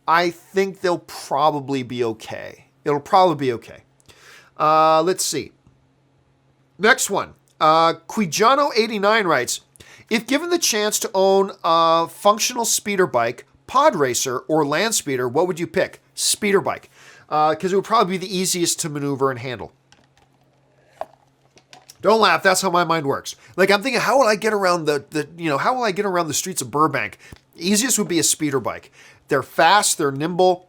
I think they'll probably be okay. It'll probably be okay. Let's see. Next one. Quijano89 writes, if given the chance to own a functional speeder bike, pod racer, or land speeder, what would you pick? Speeder bike. Because it would probably be the easiest to maneuver and handle. Don't laugh. That's how my mind works. Like, I'm thinking, how will I get around how will I get around the streets of Burbank? Easiest would be a speeder bike. They're fast, they're nimble,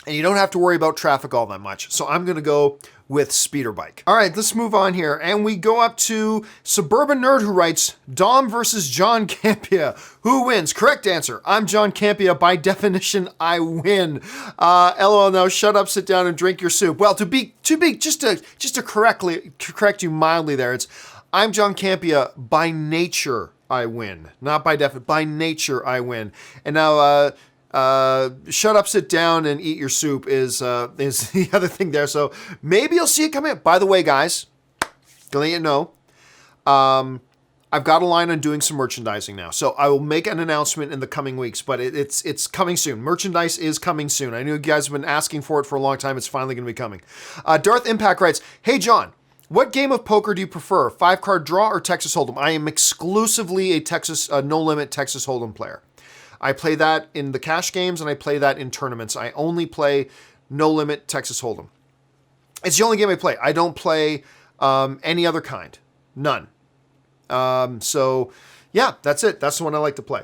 and you don't have to worry about traffic all that much. So I'm going to go with speeder bike. All right, let's move on here. And we go up to Suburban Nerd who writes, Dom versus John Campia. Who wins? Correct answer. I'm John Campia. By definition, I win. LOL, now shut up, sit down, and drink your soup. Well, just to correct you mildly there, it's I'm John Campia. By nature, I win. Not by definition. By nature, I win. And now, shut up, sit down, and eat your soup is the other thing there. So maybe you'll see it come in. By the way, guys, gonna let you know, I've got a line on doing some merchandising now. So I will make an announcement in the coming weeks, but it's coming soon. Merchandise is coming soon. I know you guys have been asking for it for a long time. It's finally gonna be coming. Darth Impact writes, hey, John, what game of poker do you prefer? 5-card draw or Texas Hold'em? I am exclusively a no-limit Texas Hold'em player. I play that in the cash games, and I play that in tournaments. I only play No Limit Texas Hold'em. It's the only game I play. I don't play any other kind. None. So, yeah, that's it. That's the one I like to play.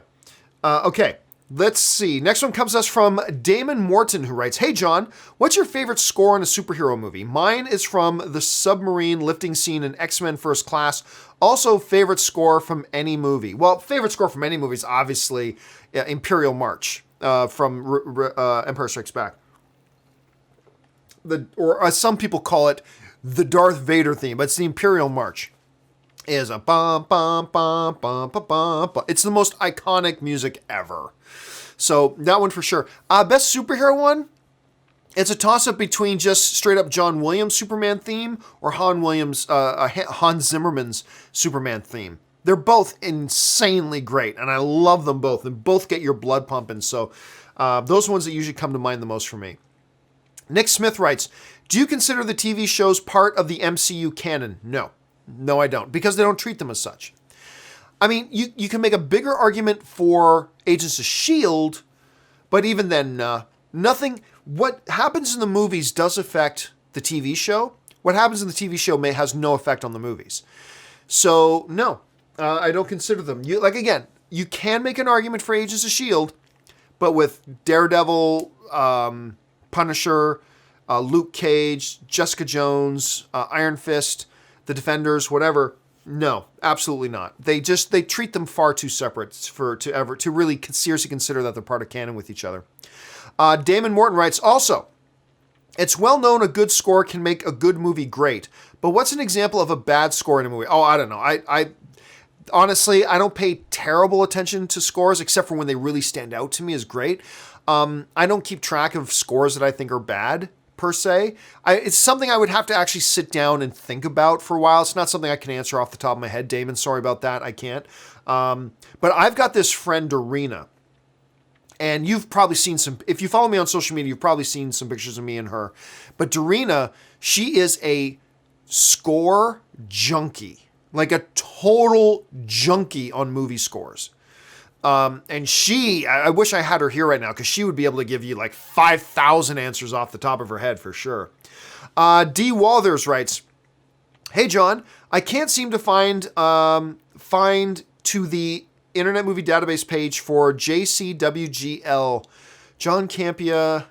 Okay, let's see. Next one comes to us from Damon Morton, who writes, "Hey, John, what's your favorite score in a superhero movie? Mine is from the submarine lifting scene in X-Men First Class. Also, favorite score from any movie." Well, favorite score from any movie is obviously Imperial March from Empire Strikes Back. Or as some people call it, the Darth Vader theme, but it's the Imperial March. It is a bum bum bum bum bum bum bum. It's the most iconic music ever. So that one for sure. Best superhero one? It's a toss-up between just straight up John Williams' Superman theme or Hans Zimmerman's Superman theme. They're both insanely great, and I love them both. And both get your blood pumping. So those ones that usually come to mind the most for me. Nick Smith writes, "Do you consider the TV shows part of the MCU canon?" No. No, I don't, because they don't treat them as such. I mean, you can make a bigger argument for Agents of S.H.I.E.L.D., but even then, nothing. What happens in the movies does affect the TV show. What happens in the TV show has no effect on the movies. So, no, I don't consider them. Again, you can make an argument for Agents of S.H.I.E.L.D., but with Daredevil, Punisher, Luke Cage, Jessica Jones, Iron Fist, the Defenders, whatever. No, absolutely not. They treat them far too separate to really seriously consider that they're part of canon with each other. Damon Morton writes, "Also, it's well known a good score can make a good movie great, but what's an example of a bad score in a movie?" Oh, I don't know. I honestly, I don't pay terrible attention to scores except for when they really stand out to me as great. I don't keep track of scores that I think are bad, per se. It's something I would have to actually sit down and think about for a while. It's not something I can answer off the top of my head, Damon. Sorry about that. I can't. But I've got this friend, Dorina, and you've probably seen if you follow me on social media, you've probably seen some pictures of me and her. But Dorina, she is a score junkie, like a total junkie on movie scores. And I wish I had her here right now because she would be able to give you like 5,000 answers off the top of her head for sure. D. Walters writes, "Hey, John, I can't seem to find to the Internet Movie Database page for JCWGL. John Campea.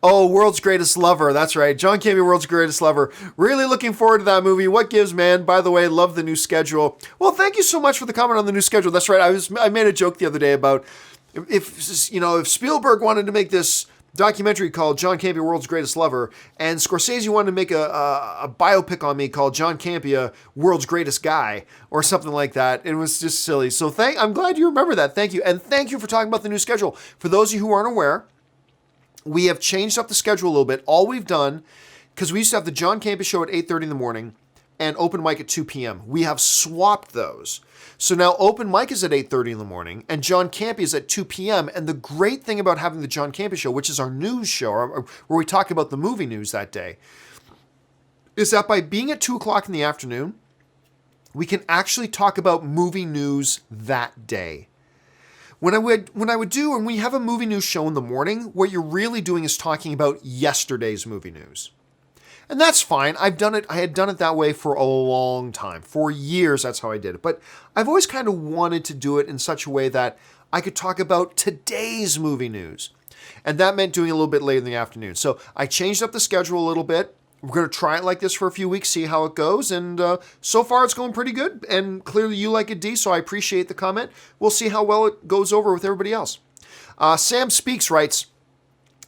Oh, World's Greatest Lover. That's right. John Campea, World's Greatest Lover. Really looking forward to that movie. What gives, man? By the way, love the new schedule." Well, thank you so much for the comment on the new schedule. That's right. I made a joke the other day about if Spielberg wanted to make this documentary called John Campea, World's Greatest Lover, and Scorsese wanted to make a biopic on me called John Campea, World's Greatest Guy, or something like that. It was just silly. So I'm glad you remember that. Thank you. And thank you for talking about the new schedule. For those of you who aren't aware, we have changed up the schedule a little bit. All we've done, because we used to have the John Campea show at 8:30 in the morning and open mic at 2 p.m. We have swapped those. So now open mic is at 8:30 in the morning and John Campea is at 2 p.m. And the great thing about having the John Campea show, which is our news show, where we talk about the movie news that day, is that by being at 2 o'clock in the afternoon, we can actually talk about movie news that day. When we have a movie news show in the morning, what you're really doing is talking about yesterday's movie news. And that's fine. I had done it that way for a long time. For years, that's how I did it. But I've always kind of wanted to do it in such a way that I could talk about today's movie news. And that meant doing it a little bit later in the afternoon. So I changed up the schedule a little bit. We're going to try it like this for a few weeks, see how it goes. And so far, it's going pretty good. And clearly, you like it, D, so I appreciate the comment. We'll see how well it goes over with everybody else. Sam Speaks writes,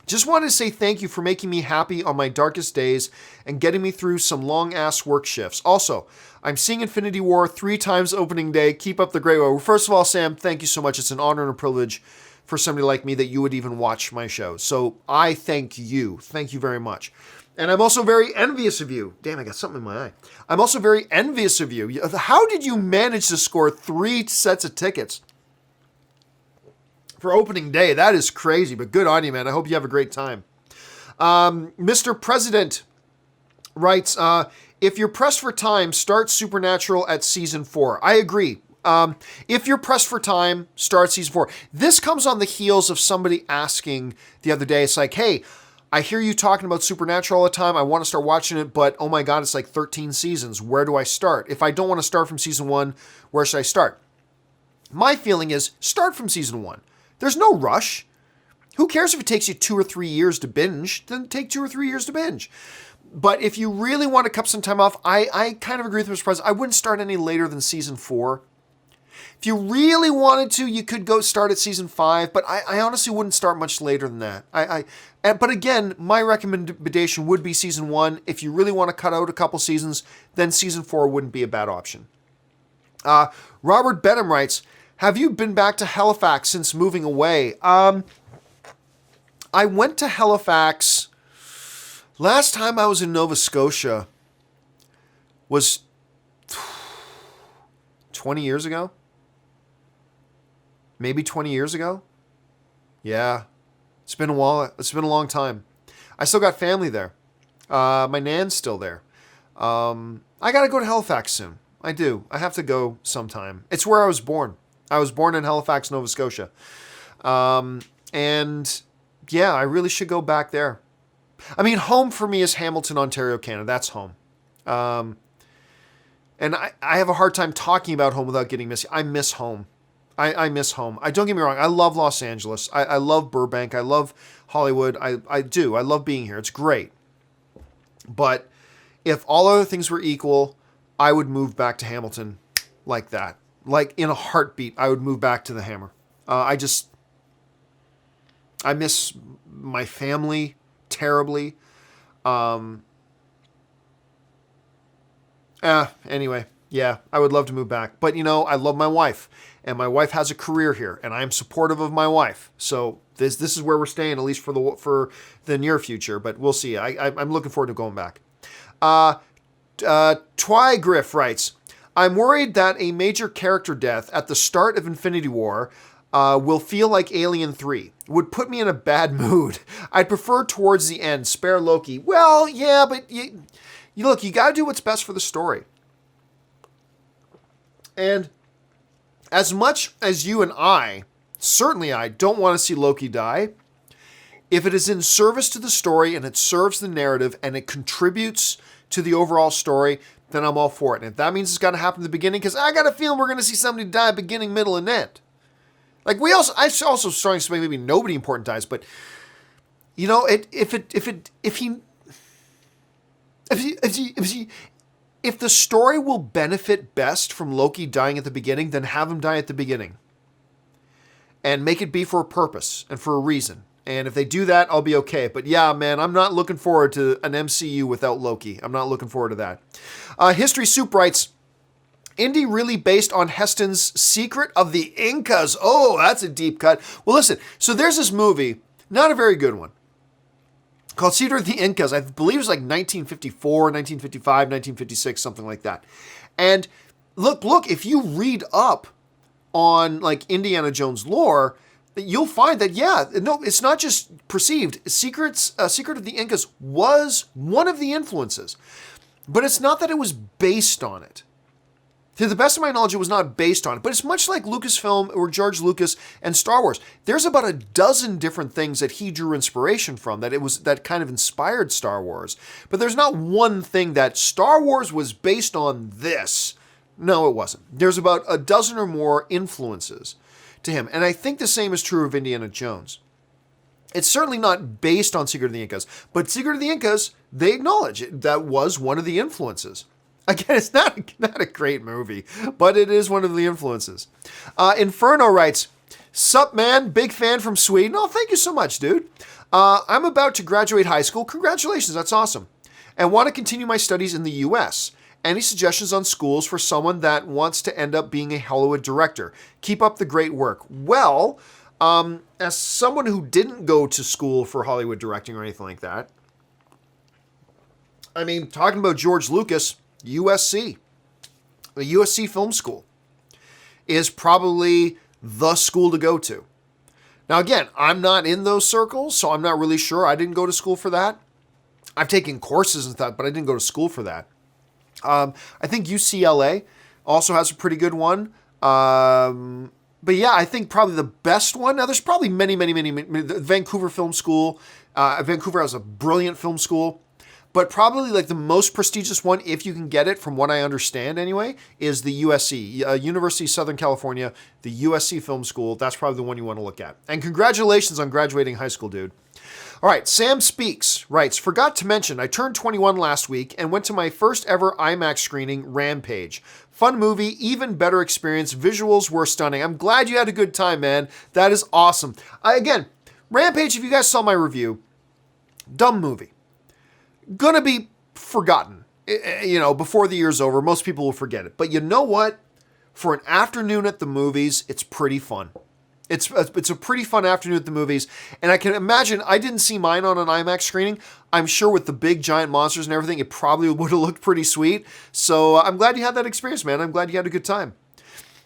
"Just wanted to say thank you for making me happy on my darkest days and getting me through some long-ass work shifts. Also, I'm seeing Infinity War 3 times opening day. Keep up the great work." Well, first of all, Sam, thank you so much. It's an honor and a privilege for somebody like me that you would even watch my show. So I thank you. Thank you very much. And I'm also very envious of you. Damn, I got something in my eye. I'm also very envious of you. How did you manage to score 3 sets of tickets for opening day? That is crazy, but good on you, man. I hope you have a great time. Mr. President writes, "If you're pressed for time, start Supernatural at season 4. I agree. If you're pressed for time, start season 4. This comes on the heels of somebody asking the other day, it's like, hey, I hear you talking about Supernatural all the time. I want to start watching it, but oh my God, it's like 13 seasons. Where do I start? If I don't want to start from season 1, where should I start? My feeling is start from season 1. There's no rush. Who cares if it takes you 2 or 3 years to binge? Then take 2 or 3 years to binge. But if you really want to cut some time off, I kind of agree with Mr. President. I wouldn't start any later than season 4. If you really wanted to, you could go start at season 5, but I honestly wouldn't start much later than that. But again, my recommendation would be season 1. If you really want to cut out a couple seasons, then season 4 wouldn't be a bad option. Robert Benham writes, have you been back to Halifax since moving away? I went to Halifax. Last time I was in Nova Scotia was 20 years ago. Maybe 20 years ago. Yeah. It's been a while. It's been a long time. I still got family there. My nan's still there. I got to go to Halifax soon. I do. I have to go sometime. It's where I was born. I was born in Halifax, Nova Scotia. And yeah, I really should go back there. I mean, home for me is Hamilton, Ontario, Canada. That's home. And I have a hard time talking about home without getting missy. I miss home. I miss home. Don't get me wrong. I love Los Angeles. I love Burbank. I love Hollywood. I do. I love being here. It's great. But if all other things were equal, I would move back to Hamilton like that. Like in a heartbeat, I would move back to the Hammer. I miss my family terribly. Anyway, yeah, I would love to move back. But, I love my wife. And my wife has a career here. And I am supportive of my wife. So this is where we're staying, at least for the near future. But we'll see. I'm looking forward to going back. Twygriff writes, I'm worried that a major character death at the start of Infinity War will feel like Alien 3. Would put me in a bad mood. I'd prefer towards the end. Spare Loki. Well, yeah, but you look, you got to do what's best for the story. And as much as you and certainly I, don't want to see Loki die, if it is in service to the story and it serves the narrative and it contributes to the overall story, then I'm all for it. And if that means it's got to happen in the beginning, because I got a feeling we're going to see somebody die beginning, middle, and end. Like I also starting to say maybe nobody important dies, but if the story will benefit best from Loki dying at the beginning, then have him die at the beginning, and make it be for a purpose and for a reason. And if they do that, I'll be okay. But yeah, man, I'm not looking forward to an MCU without Loki. I'm not looking forward to that. History Soup writes, Indy really based on Heston's Secret of the Incas. Oh, that's a deep cut. Well, listen, so there's this movie, not a very good one, called Secret of the Incas. I believe it was like 1954, 1955, 1956, something like that. And look, if you read up on like Indiana Jones lore, you'll find that, yeah, no, it's not just perceived. Secret of the Incas was one of the influences. But it's not that it was based on it. To the best of my knowledge, it was not based on it. But it's much like Lucasfilm or George Lucas and Star Wars. There's about a dozen different things that he drew inspiration from, that kind of inspired Star Wars. But there's not one thing that Star Wars was based on this. No, it wasn't. There's about a dozen or more influences to him. And I think the same is true of Indiana Jones. It's certainly not based on Secret of the Incas, but Secret of the Incas, they acknowledge it. That was one of the influences. Again, it's not a great movie, but it is one of the influences. Inferno writes, Sup, man, big fan from Sweden. Oh, thank you so much, dude. I'm about to graduate high school. Congratulations, that's awesome. And want to continue my studies in the U.S. Any suggestions on schools for someone that wants to end up being a Hollywood director? Keep up the great work. Well, as someone who didn't go to school for Hollywood directing or anything like that, I mean, talking about George Lucas, USC, the USC Film School is probably the school to go to. Now, again, I'm not in those circles, so I'm not really sure. I didn't go to school for that. I've taken courses and stuff, but I didn't go to school for that. I think UCLA also has a pretty good one. But yeah, I think probably the best one. Now, there's probably many. The Vancouver Film School. Vancouver has a brilliant film school. But probably like the most prestigious one, if you can get it, from what I understand anyway, is the USC, University of Southern California, the USC Film School. That's probably the one you want to look at. And congratulations on graduating high school, dude. All right, Sam Speaks writes, forgot to mention, I turned 21 last week and went to my first ever IMAX screening, Rampage. Fun movie, even better experience. Visuals were stunning. I'm glad you had a good time, man. That is awesome. Again, Rampage, if you guys saw my review, dumb movie. Gonna be forgotten, before the year's over. Most people will forget it. But you know what? For an afternoon at the movies, it's pretty fun. It's a pretty fun afternoon at the movies. And I can imagine, I didn't see mine on an IMAX screening. I'm sure with the big giant monsters and everything, it probably would have looked pretty sweet. So I'm glad you had that experience, man. I'm glad you had a good time.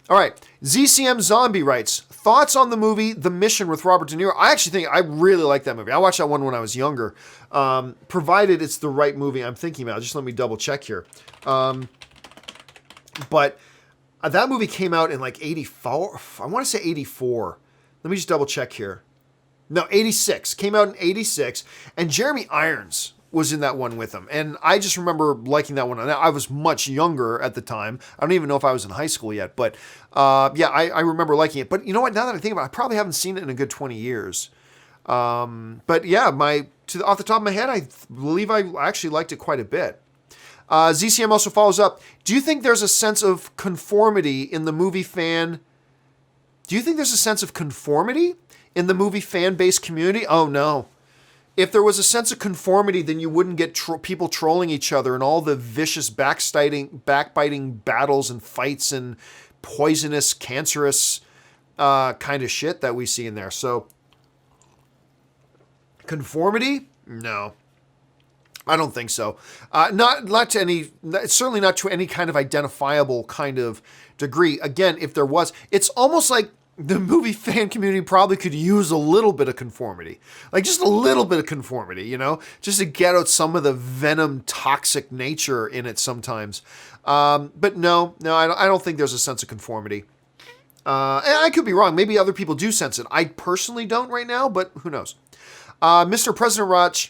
All right, ZCM Zombie writes, thoughts on the movie The Mission with Robert De Niro? I actually think I really like that movie. I watched that one when I was younger, provided it's the right movie I'm thinking about. Just let me double check here. But that movie came out in like 84. I want to say 84. Let me just double check here. No, 86. Came out in 86. And Jeremy Irons was in that one with him. And I just remember liking that one. Now, I was much younger at the time. I don't even know if I was in high school yet. But I remember liking it. But you know what? Now that I think about it, I probably haven't seen it in a good 20 years. But yeah, off the top of my head, I believe I actually liked it quite a bit. ZCM also follows up. Do you think there's a sense of conformity in the movie fan? Do you think there's a sense of conformity in the movie fan base community? Oh no. If there was a sense of conformity, then you wouldn't get people trolling each other and all the vicious backbiting battles and fights and poisonous, cancerous kind of shit that we see in there. So, conformity? No. I don't think so. Not to any, certainly not to any kind of identifiable kind of degree. Again, if there was, it's almost like the movie fan community probably could use a little bit of conformity. Like just a little bit of conformity, just to get out some of the venom toxic nature in it sometimes. But no, I don't think there's a sense of conformity. And I could be wrong. Maybe other people do sense it. I personally don't right now, but who knows? Mr. President Roch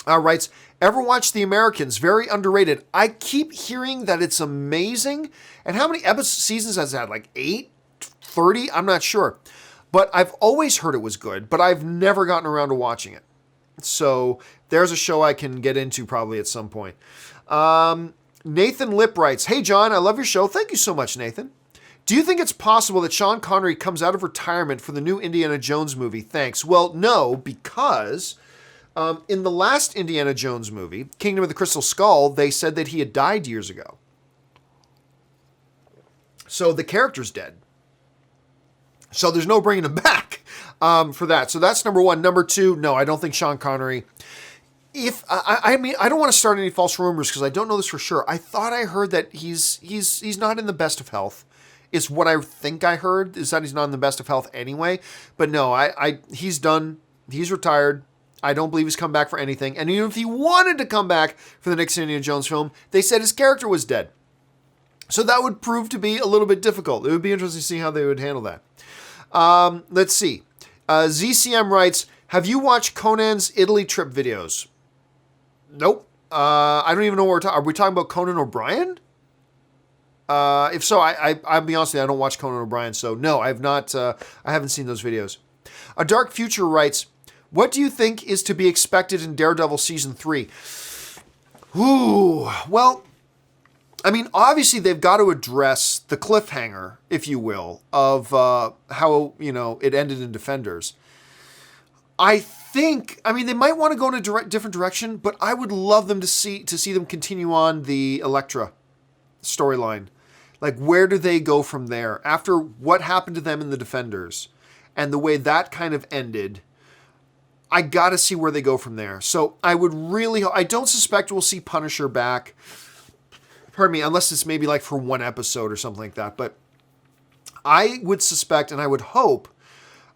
writes, ever watch The Americans? Very underrated. I keep hearing that it's amazing. And how many seasons has it had? Like 8? 30? I'm not sure. But I've always heard it was good, but I've never gotten around to watching it. So there's a show I can get into probably at some point. Nathan Lip writes, hey John, I love your show. Thank you so much, Nathan. Do you think it's possible that Sean Connery comes out of retirement for the new Indiana Jones movie? Thanks. Well, no, because in the last Indiana Jones movie, Kingdom of the Crystal Skull, they said that he had died years ago. So the character's dead. So there's no bringing him back for that. So that's number one. Number two, no, I don't think Sean Connery. I don't want to start any false rumors because I don't know this for sure. I thought I heard that he's not in the best of health. It's what I think I heard is that he's not in the best of health anyway. But no, he's done. He's retired. I don't believe he's come back for anything. And even if he wanted to come back for the next Indiana Jones film, they said his character was dead. So that would prove to be a little bit difficult. It would be interesting to see how they would handle that. Let's see. ZCM writes, have you watched Conan's Italy trip videos? Nope. I don't even know what we're talking. Are we talking about Conan O'Brien? If so, I'll be honest with you, I don't watch Conan O'Brien. So no, I haven't seen those videos. A Dark Future writes, what do you think is to be expected in Daredevil Season 3? Ooh, well, I mean, obviously they've got to address the cliffhanger, if you will, of how, it ended in Defenders. I mean, they might want to go in a different direction, but I would love them to see them continue on the Elektra storyline. Like, where do they go from there? After what happened to them in the Defenders and the way that kind of ended, I got to see where they go from there. So I don't suspect we'll see Punisher back. Pardon me, unless it's maybe like for one episode or something like that. But I would suspect and I would hope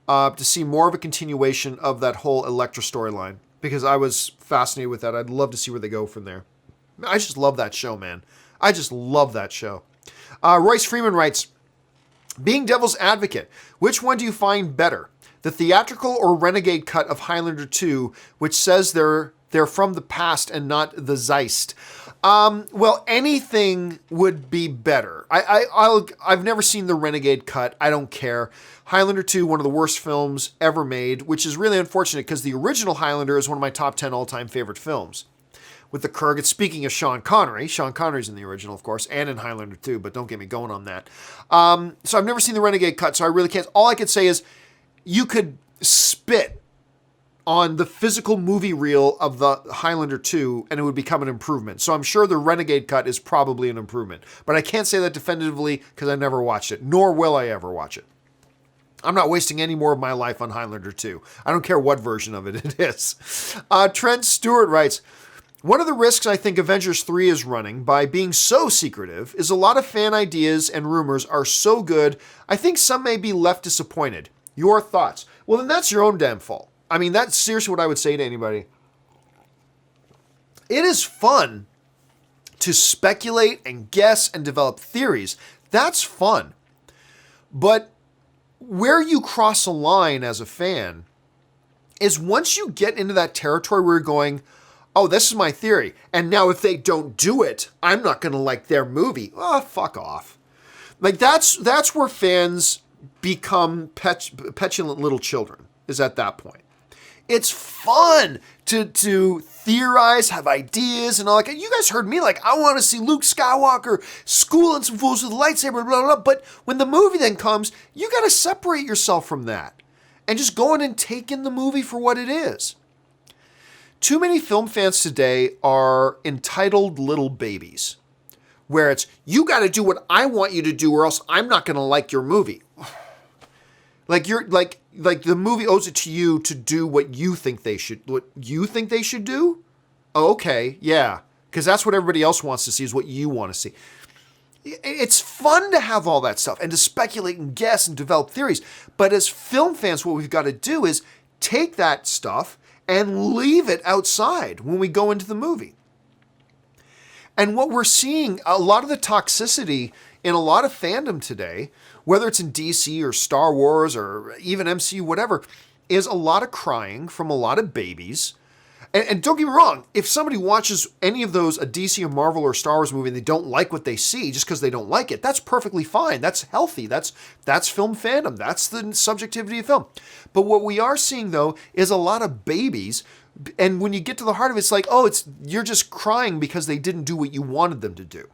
to see more of a continuation of that whole Elektra storyline because I was fascinated with that. I'd love to see where they go from there. I just love that show, man. I just love that show. Royce Freeman writes, Being devil's advocate, which one do you find better? The theatrical or renegade cut of Highlander 2, which says they're from the past and not the Zeist? Well, anything would be better. I've never seen the renegade cut. I don't care. Highlander 2, one of the worst films ever made, which is really unfortunate because the original Highlander is one of my top 10 all-time favorite films. With the Kurgan, speaking of Sean Connery's in the original, of course, and in Highlander 2, but don't get me going on that. So I've never seen the renegade cut, so I really can't. All I could say is you could spit on the physical movie reel of the Highlander 2 and it would become an improvement. So I'm sure the renegade cut is probably an improvement. But I can't say that definitively because I never watched it, nor will I ever watch it. I'm not wasting any more of my life on Highlander 2. I don't care what version of it is. Trent Stewart writes, one of the risks I think Avengers 3 is running by being so secretive is a lot of fan ideas and rumors are so good, I think some may be left disappointed. Your thoughts? Well, then that's your own damn fault. I mean, that's seriously what I would say to anybody. It is fun to speculate and guess and develop theories. That's fun. But where you cross a line as a fan is once you get into that territory where you're going, oh, this is my theory, and now if they don't do it, I'm not going to like their movie. Oh, fuck off. Like, that's where fans become petulant little children, is at that point. It's fun to theorize, have ideas, and all that. You guys heard me, like, I want to see Luke Skywalker schooling some fools with a lightsaber, blah, blah, blah. But when the movie then comes, you got to separate yourself from that and just go in and take in the movie for what it is. Too many film fans today are entitled little babies, where it's, you got to do what I want you to do or else I'm not going to like your movie. Like you're like the movie owes it to you to do what you think they should do? Oh, okay, yeah, because that's what everybody else wants to see is what you want to see. It's fun to have all that stuff and to speculate and guess and develop theories. But as film fans, what we've got to do is take that stuff and leave it outside when we go into the movie. And what we're seeing, a lot of the toxicity in a lot of fandom today, whether it's in DC or Star Wars or even MCU, whatever, is a lot of crying from a lot of babies. And don't get me wrong, if somebody watches any of those, a DC or Marvel or Star Wars movie, and they don't like what they see just because they don't like it, that's perfectly fine. That's healthy. That's film fandom. That's the subjectivity of film. But what we are seeing, though, is a lot of babies. And when you get to the heart of it, it's like, oh, you're just crying because they didn't do what you wanted them to do.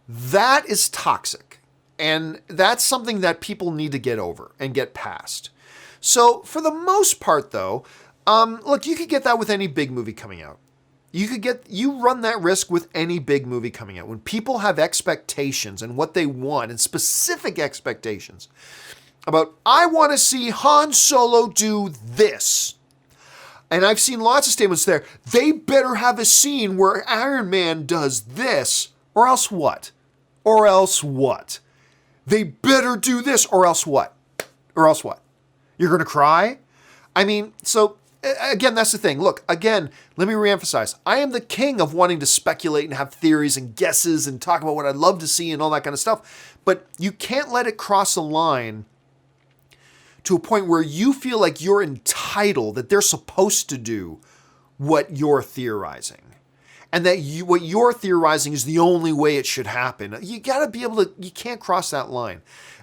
That is toxic. And that's something that people need to get over and get past. So for the most part, though, look, you could get that with any big movie coming out. You run that risk with any big movie coming out. When people have expectations and what they want and specific expectations about, I want to see Han Solo do this. And I've seen lots of statements there. They better have a scene where Iron Man does this, or else what? Or else what? They better do this, or else what? Or else what? You're going to cry? I mean, so again, that's the thing. Look, again, let me reemphasize. I am the king of wanting to speculate and have theories and guesses and talk about what I'd love to see and all that kind of stuff. But you can't let it cross a line to a point where you feel like you're entitled, that they're supposed to do what you're theorizing. And that what you're theorizing is the only way it should happen. You got to be able to, you can't cross that line.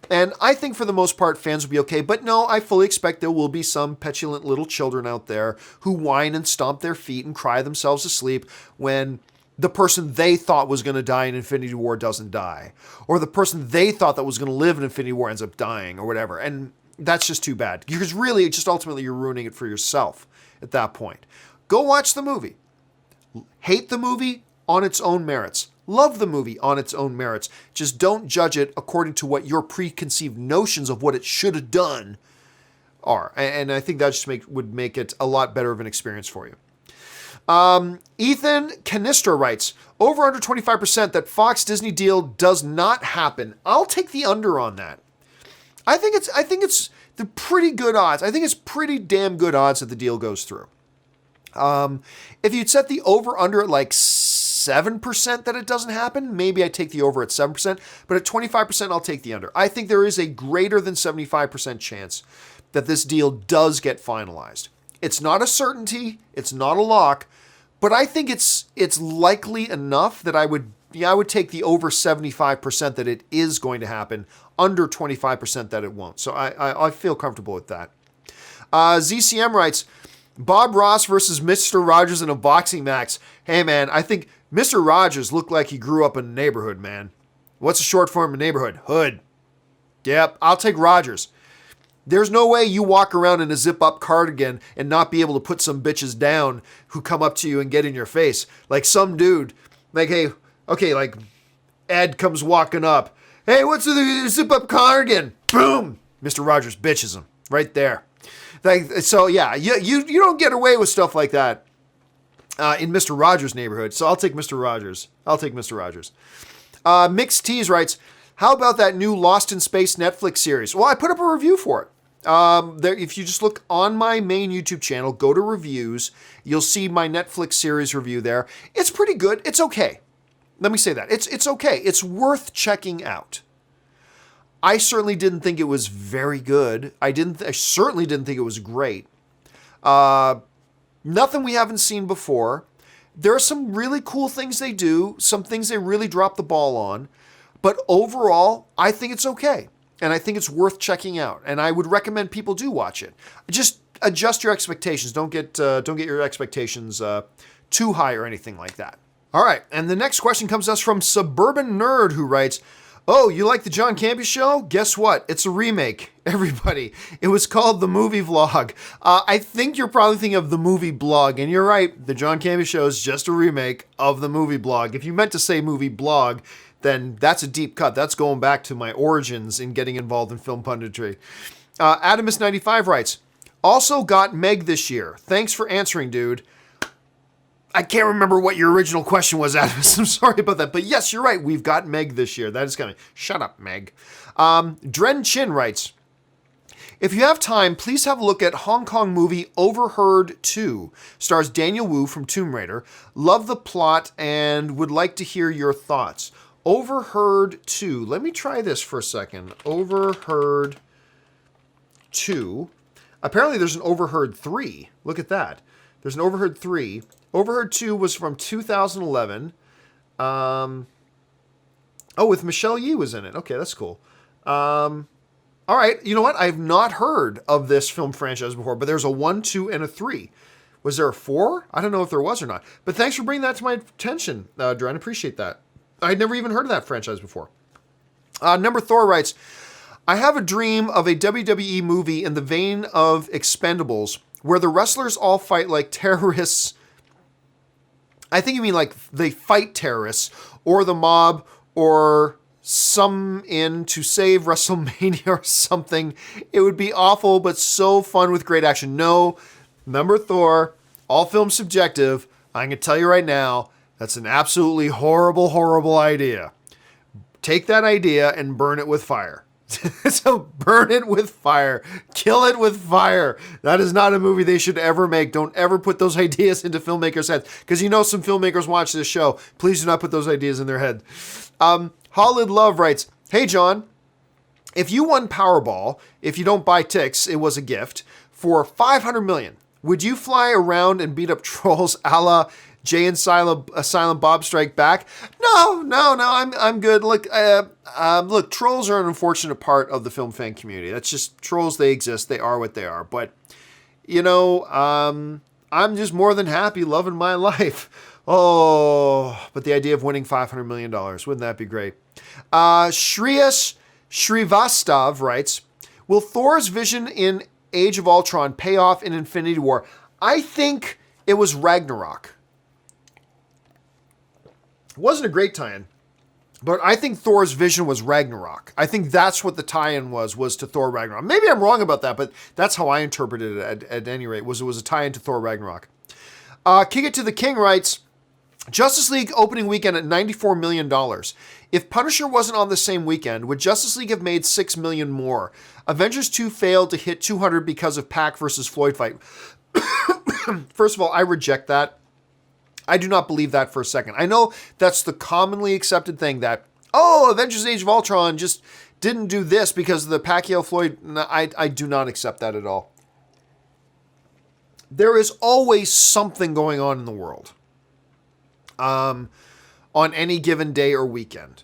And I think for the most part, fans will be okay. But no, I fully expect there will be some petulant little children out there who whine and stomp their feet and cry themselves to sleep when the person they thought was going to die in Infinity War doesn't die. Or the person they thought that was going to live in Infinity War ends up dying or whatever. And that's just too bad. Because really, just ultimately, you're ruining it for yourself at that point. Go watch the movie. Hate the movie on its own merits. Love the movie on its own merits. Just don't judge it according to what your preconceived notions of what it should have done are. And I think that just would make it a lot better of an experience for you. Ethan Canistra writes, over under 25% that Fox Disney deal does not happen. I'll take the under on that. I think it's the pretty good odds. I think it's pretty damn good odds that the deal goes through. If you'd set the over under at like 7% that it doesn't happen, maybe I take the over at 7%, but at 25%, I'll take the under. I think there is a greater than 75% chance that this deal does get finalized. It's not a certainty, it's not a lock, but I think it's likely enough that I would take the over 75% that it is going to happen, under 25% that it won't. So I feel comfortable with that. ZCM writes, Bob Ross versus Mr. Rogers in a boxing match. Hey, man, I think Mr. Rogers looked like he grew up in a neighborhood, man. What's the short form of neighborhood? Hood. Yep, I'll take Rogers. There's no way you walk around in a zip-up cardigan and not be able to put some bitches down who come up to you and get in your face. Like some dude, like, hey, okay, like Ed comes walking up. Hey, what's the zip-up cardigan? Boom! Mr. Rogers bitches him right there. Like, so yeah, you don't get away with stuff like that in Mr. Rogers' neighborhood. So I'll take Mr. Rogers. Mixed Tees writes, how about that new Lost in Space Netflix series? Well, I put up a review for it. If you just look on my main YouTube channel, go to reviews, you'll see my Netflix series review there. It's pretty good. It's okay. Let me say that. It's okay. It's worth checking out. I certainly didn't think it was very good. I certainly didn't think it was great. Nothing we haven't seen before. There are some really cool things they do, some things they really drop the ball on. But overall, I think it's okay. And I think it's worth checking out. And I would recommend people do watch it. Just adjust your expectations. Don't get your expectations too high or anything like that. All right. And the next question comes to us from Suburban Nerd, who writes, oh, you like the John Campea Show? Guess what? It's a remake, everybody. It was called The Movie Vlog. I think you're probably thinking of The Movie Blog, and you're right. The John Campea Show is just a remake of The Movie Blog. If you meant to say Movie Blog, then that's a deep cut. That's going back to my origins in getting involved in film punditry. Adamus95 writes, also got Meg this year. Thanks for answering, dude. I can't remember what your original question was, Adamus. I'm sorry about that. But yes, you're right. We've got Meg this year. That is coming. Shut up, Meg. Dren Chin writes, if you have time, please have a look at Hong Kong movie Overheard 2. Stars Daniel Wu from Tomb Raider. Love the plot and would like to hear your thoughts. Overheard 2. Let me try this for a second. Overheard 2. Apparently there's an Overheard 3. Look at that. There's an Overheard 3. Overheard 2 was from 2011. Oh, with Michelle Ye was in it. Okay, that's cool. All right, you know what? I've not heard of this film franchise before, but there's a 1, 2, and a 3. Was there a 4? I don't know if there was or not. But thanks for bringing that to my attention, Dren. Appreciate that. I'd never even heard of that franchise before. Number Thor writes, I have a dream of a WWE movie in the vein of Expendables, where the wrestlers all fight like terrorists. I think you mean like they fight terrorists or the mob or some in to save WrestleMania or something. It would be awful, but so fun with great action. No, number Thor, all films subjective. I can tell you right now, that's an absolutely horrible, horrible idea. Take that idea and burn it with fire. So burn it with fire. Kill it with fire. That is not a movie they should ever make. Don't ever put those ideas into filmmakers' heads. Because you know some filmmakers watch this show. Please do not put those ideas in their head. Holland Love writes, hey, John, if you won Powerball, if you don't buy ticks, it was a gift, for $500 million, would you fly around and beat up trolls a la Jay and Silent Bob Strike Back? No, I'm good. Look, trolls are an unfortunate part of the film fan community. That's just trolls. They exist. They are what they are. But, you know, I'm just more than happy loving my life. Oh, but the idea of winning $500 million, wouldn't that be great? Shreyas Srivastav writes, will Thor's vision in Age of Ultron pay off in Infinity War? I think it was Ragnarok. It wasn't a great tie-in, but I think Thor's vision was Ragnarok. I think that's what the tie-in was to Thor Ragnarok. Maybe I'm wrong about that, but that's how I interpreted it at any rate, was it was a tie-in to Thor Ragnarok. Kick It to the King writes, Justice League opening weekend at $94 million. If Punisher wasn't on the same weekend, would Justice League have made $6 million more? Avengers 2 failed to hit 200 because of Pac versus Floyd fight. First of all, I reject that. I do not believe that for a second. I know that's the commonly accepted thing that, oh, Avengers Age of Ultron just didn't do this because of the Pacquiao-Floyd. No, I do not accept that at all. There is always something going on in the world on any given day or weekend.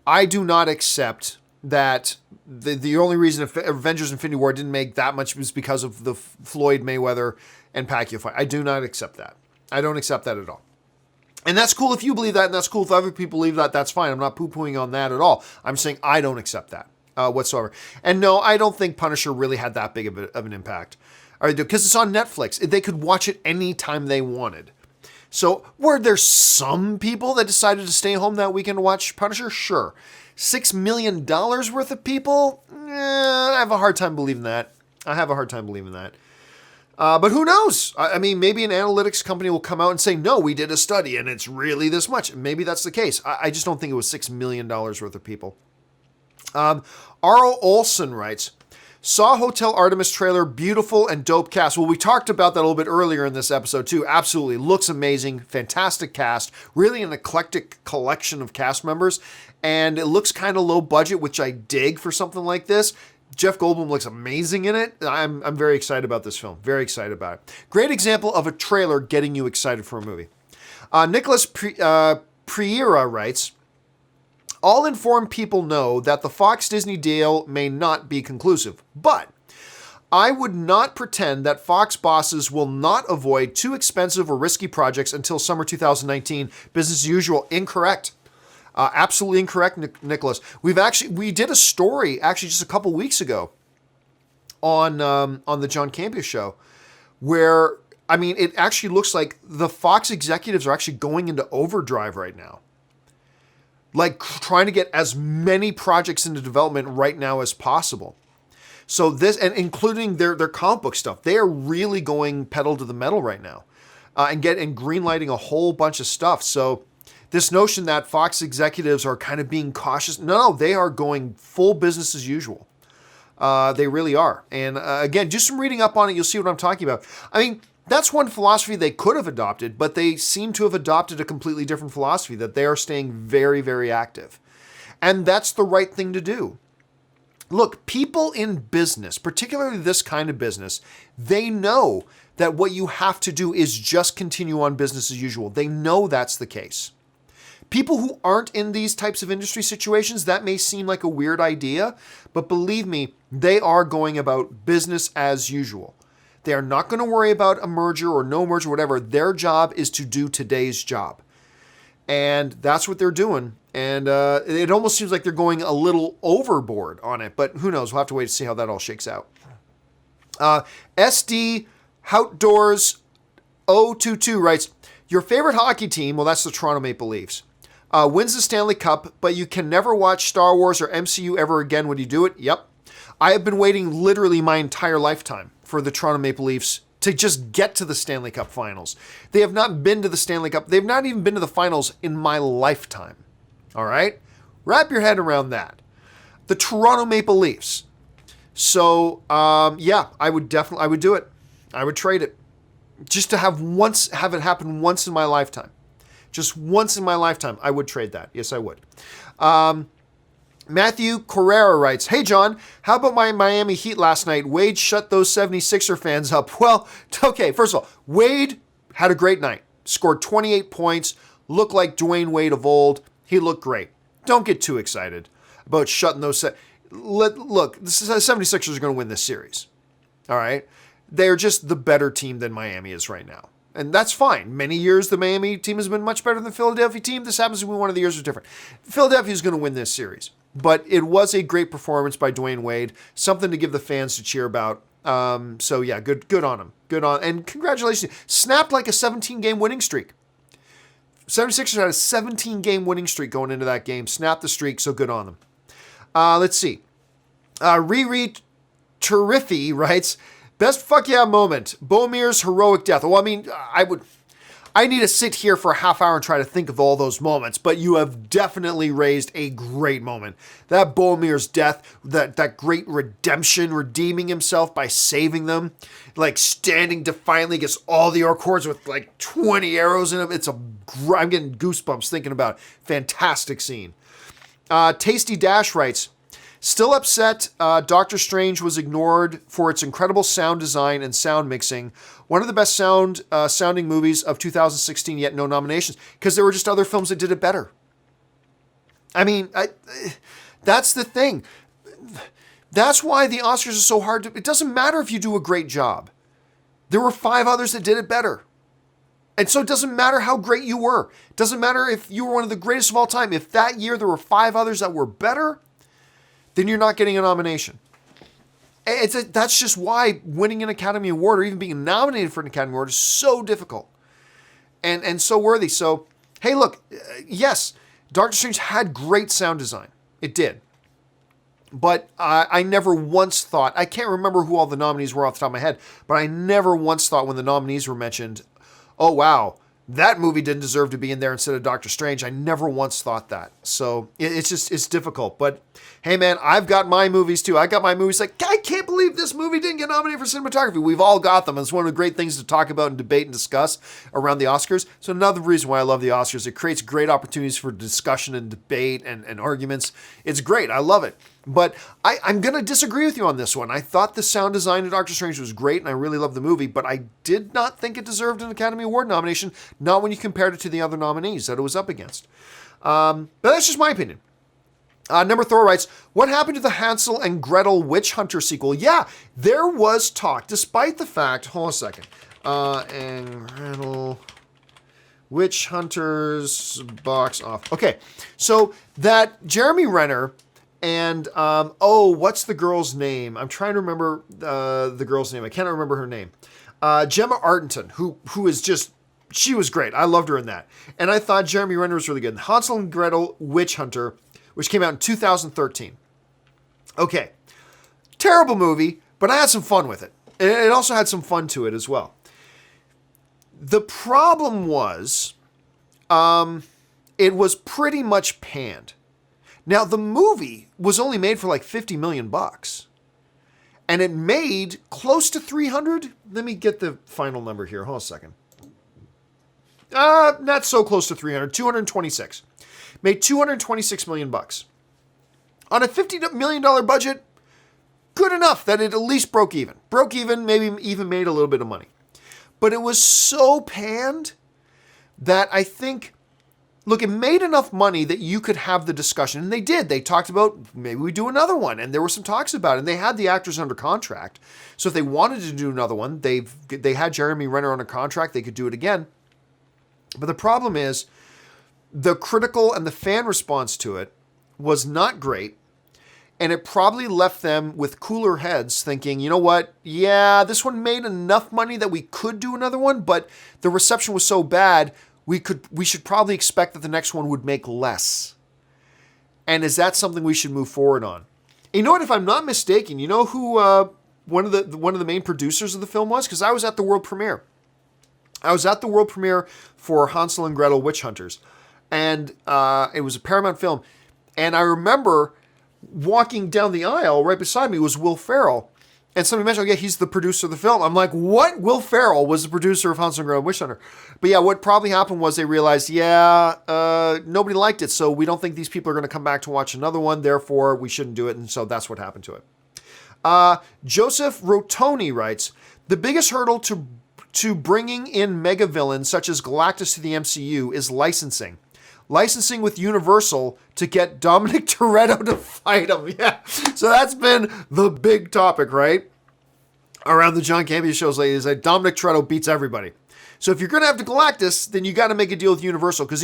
I do not accept that the only reason Avengers Infinity War didn't make that much was because of the Floyd Mayweather and Pacquiao fight. I do not accept that. I don't accept that at all. And that's cool if you believe that, and that's cool if other people believe that. That's fine. I'm not poo-pooing on that at all. I'm saying I don't accept that whatsoever. And no, I don't think Punisher really had that big of an impact. Because it's on Netflix. They could watch it anytime they wanted. So were there some people that decided to stay home that weekend to watch Punisher? Sure. $6 million worth of people? I have a hard time believing that. But who knows? I mean, maybe an analytics company will come out and say, no, we did a study and it's really this much. Maybe that's the case. I just don't think it was $6 million worth of people. R.O. Olson writes, saw Hotel Artemis trailer, beautiful and dope cast. Well, we talked about that a little bit earlier in this episode too. Absolutely. Looks amazing. Fantastic cast. Really an eclectic collection of cast members. And it looks kind of low budget, which I dig for something like this. Jeff Goldblum looks amazing in it. I'm very excited about this film. Very excited about it. Great example of a trailer getting you excited for a movie. Nicholas Priera writes, all informed people know that the Fox-Disney deal may not be conclusive, but I would not pretend that Fox bosses will not avoid too expensive or risky projects until summer 2019. Business as usual. Incorrect. Absolutely incorrect, Nicholas. We did a story actually just a couple weeks ago on the John Campea show where, I mean, it actually looks like the Fox executives are actually going into overdrive right now. Like trying to get as many projects into development right now as possible. So this, and including their comic book stuff, they are really going pedal to the metal right now, and greenlighting a whole bunch of stuff. So this notion that Fox executives are kind of being cautious, no, they are going full business as usual. They really are. And again, just from reading up on it, you'll see what I'm talking about. I mean, that's one philosophy they could have adopted, but they seem to have adopted a completely different philosophy, that they are staying very, very active. And that's the right thing to do. Look, people in business, particularly this kind of business, they know that what you have to do is just continue on business as usual. They know that's the case. People who aren't in these types of industry situations, that may seem like a weird idea, but believe me, they are going about business as usual. They are not going to worry about a merger or no merger, whatever. Their job is to do today's job. And that's what they're doing. And it almost seems like they're going a little overboard on it, but who knows? We'll have to wait to see how that all shakes out. SD Outdoors 022 writes, your favorite hockey team, well, that's the Toronto Maple Leafs, wins the Stanley Cup, but you can never watch Star Wars or MCU ever again when you do it. Yep. I have been waiting literally my entire lifetime for the Toronto Maple Leafs to just get to the Stanley Cup finals. They have not been to the Stanley Cup. They've not even been to the finals in my lifetime. All right? Wrap your head around that. The Toronto Maple Leafs. So, yeah, I would do it. I would trade it. Just to have it happen once in my lifetime. Just once in my lifetime, I would trade that. Yes, I would. Matthew Correra writes, hey, John, how about my Miami Heat last night? Wade shut those 76er fans up. Well, okay, first of all, Wade had a great night. Scored 28 points, looked like Dwayne Wade of old. He looked great. Don't get too excited about shutting those. Look, the 76ers are going to win this series. All right? They're just the better team than Miami is right now. And that's fine. Many years the Miami team has been much better than the Philadelphia team. This happens to be one of the years are different. Philadelphia is going to win this series. But it was a great performance by Dwayne Wade. Something to give the fans to cheer about. So yeah, good on him. Good on, and congratulations. Snapped like a 17-game winning streak. 76ers had a 17-game winning streak going into that game. Snapped the streak, so good on them. Let's see. Riri Terrifi writes, best fuck yeah moment, Bomir's heroic death. Well, I mean, I need to sit here for a half hour and try to think of all those moments, but you have definitely raised a great moment. That Boromir's death, that great redemption, redeeming himself by saving them, like standing defiantly against all the Orcords with like 20 arrows in him. I'm getting goosebumps thinking about it. Fantastic scene. Tasty Dash writes, still upset Doctor Strange was ignored for its incredible sound design and sound mixing. One of the best sounding movies of 2016, yet no nominations, because there were just other films that did it better. I mean, that's the thing. That's why the Oscars are so hard to... It doesn't matter if you do a great job. There were 5 others that did it better. And so it doesn't matter how great you were. It doesn't matter if you were one of the greatest of all time. If that year there were 5 others that were better, then you're not getting a nomination. That's just why winning an Academy Award or even being nominated for an Academy Award is so difficult and so worthy. So, hey, look, yes, Doctor Strange had great sound design. It did. But I never once thought, I can't remember who all the nominees were off the top of my head, but I never once thought when the nominees were mentioned, oh, wow, that movie didn't deserve to be in there instead of Doctor Strange. I never once thought that. So it's difficult. But hey, man, I've got my movies too. I got my movies like, I can't believe this movie didn't get nominated for cinematography. We've all got them. It's one of the great things to talk about and debate and discuss around the Oscars. So another reason why I love the Oscars, it creates great opportunities for discussion and debate and arguments. It's great. I love it. But I'm going to disagree with you on this one. I thought the sound design of Doctor Strange was great, and I really loved the movie, but I did not think it deserved an Academy Award nomination, not when you compared it to the other nominees that it was up against. But that's just my opinion. Number Thor writes, what happened to the Hansel and Gretel Witch Hunter sequel? Yeah, there was talk, despite the fact, hold on a second, and Gretel Witch Hunters box off. Okay, so that Jeremy Renner and, what's the girl's name? I'm trying to remember the girl's name. I can't remember her name. Gemma Arterton, who is just, she was great. I loved her in that. And I thought Jeremy Renner was really good. Hansel and Gretel Witch Hunter, which came out in 2013. Okay. Terrible movie, but I had some fun with it. It also had some fun to it as well. The problem was, it was pretty much panned. Now, the movie was only made for like $50 million. And it made close to 300. Let me get the final number here. Hold on a second. Not so close to 300. 226. Made $226 million. On a $50 million budget, good enough that it at least broke even. Broke even, maybe even made a little bit of money. But it was so panned that I think... Look, it made enough money that you could have the discussion. And they did. They talked about, maybe we do another one. And there were some talks about it. And they had the actors under contract. So if they wanted to do another one, they had Jeremy Renner under contract. They could do it again. But the problem is, the critical and the fan response to it was not great. And it probably left them with cooler heads thinking, you know what? Yeah, this one made enough money that we could do another one. But the reception was so bad, we should probably expect that the next one would make less. And is that something we should move forward on? You know what? If I'm not mistaken, you know who one of the main producers of the film was? Because I was at the world premiere. I was at the world premiere for Hansel and Gretel Witch Hunters. And it was a Paramount film. And I remember walking down the aisle, right beside me was Will Ferrell. And somebody mentioned, yeah, he's the producer of the film. I'm like, what? Will Ferrell was the producer of Hansel and Gretel Witch Hunter. But yeah, what probably happened was they realized, nobody liked it, so we don't think these people are going to come back to watch another one, therefore we shouldn't do it, and so that's what happened to it. Joseph Rotoni writes, the biggest hurdle to bringing in mega villains such as Galactus to the MCU is licensing. Licensing with Universal to get Dominic Toretto to fight him. Yeah. So that's been the big topic, right? Around the John Campia shows lately is that Dominic Toretto beats everybody. So if you're going to have the Galactus, then you got to make a deal with Universal because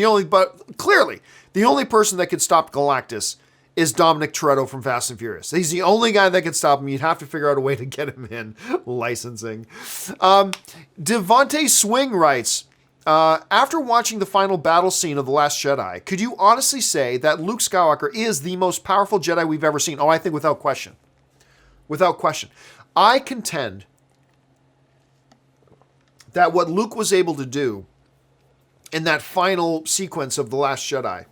clearly the only person that could stop Galactus is Dominic Toretto from Fast and Furious. He's the only guy that could stop him. You'd have to figure out a way to get him in licensing. Devontae Swing writes, after watching the final battle scene of The Last Jedi, could you honestly say that Luke Skywalker is the most powerful Jedi we've ever seen? Oh, I think without question. Without question. I contend that what Luke was able to do in that final sequence of The Last Jedi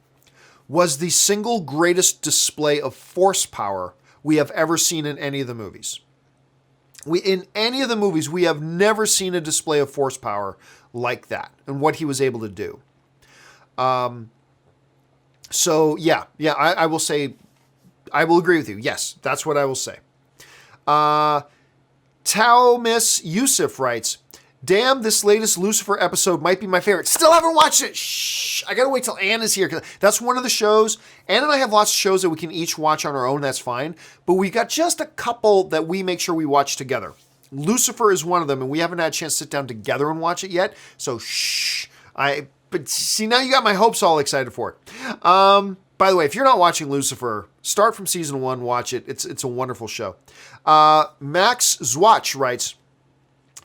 was the single greatest display of force power we have ever seen in any of the movies. In any of the movies, we have never seen a display of force power like that and what he was able to do. So, I will say, I will agree with you. Yes, that's what I will say. Tao Miss Yusuf writes, damn, this latest Lucifer episode might be my favorite. Still haven't watched it. Shh. I gotta wait till Ann is here. 'Cause that's one of the shows. Ann and I have lots of shows that we can each watch on our own. That's fine. But we got just a couple that we make sure we watch together. Lucifer is one of them, and we haven't had a chance to sit down together and watch it yet. So shh. But see, now you got my hopes all excited for it. By the way, if you're not watching Lucifer, start from season 1, watch it. It's a wonderful show. Max Zwatch writes,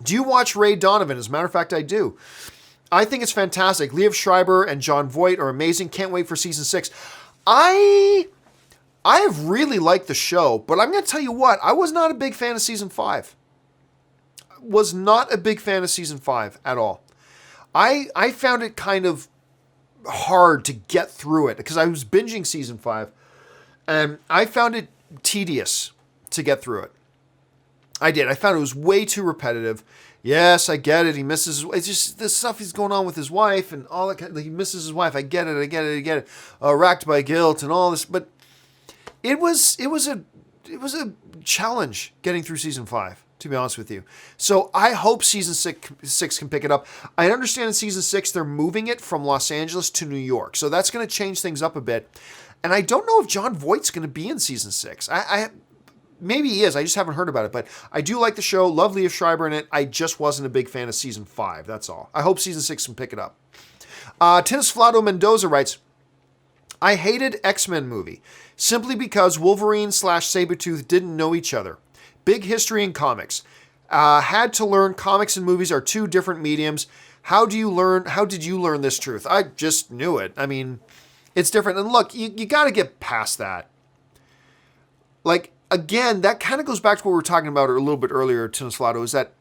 do you watch Ray Donovan? As a matter of fact, I do. I think it's fantastic. Liev Schreiber and John Voight are amazing. Can't wait for season 6. I have really liked the show, but I'm going to tell you what, I was not a big fan of season 5. Was not a big fan of season 5 at all. I found it kind of hard to get through it because I was binging season 5 and I found it tedious to get through it. I did. I found it was way too repetitive. Yes, I get it. He misses. It's just the stuff he's going on with his wife and all that. He misses his wife. I get it. Racked by guilt and all this. But it was a challenge getting through season 5. To be honest with you. So I hope season 6 can pick it up. I understand in season 6 they're moving it from Los Angeles to New York. So that's going to change things up a bit. And I don't know if John Voight's going to be in season 6. Maybe he is. I just haven't heard about it. But I do like the show. Love Liev Schreiber in it. I just wasn't a big fan of season 5. That's all. I hope season 6 can pick it up. Tinnis Flado Mendoza writes, I hated X-Men movie simply because Wolverine / Sabretooth didn't know each other. Big history in comics. Had to learn comics and movies are two different mediums. How did you learn this truth? I just knew it. I mean, it's different. And look, you got to get past that. Like, again, that kind of goes back to what we were talking about a little bit earlier, Tinoslato, is that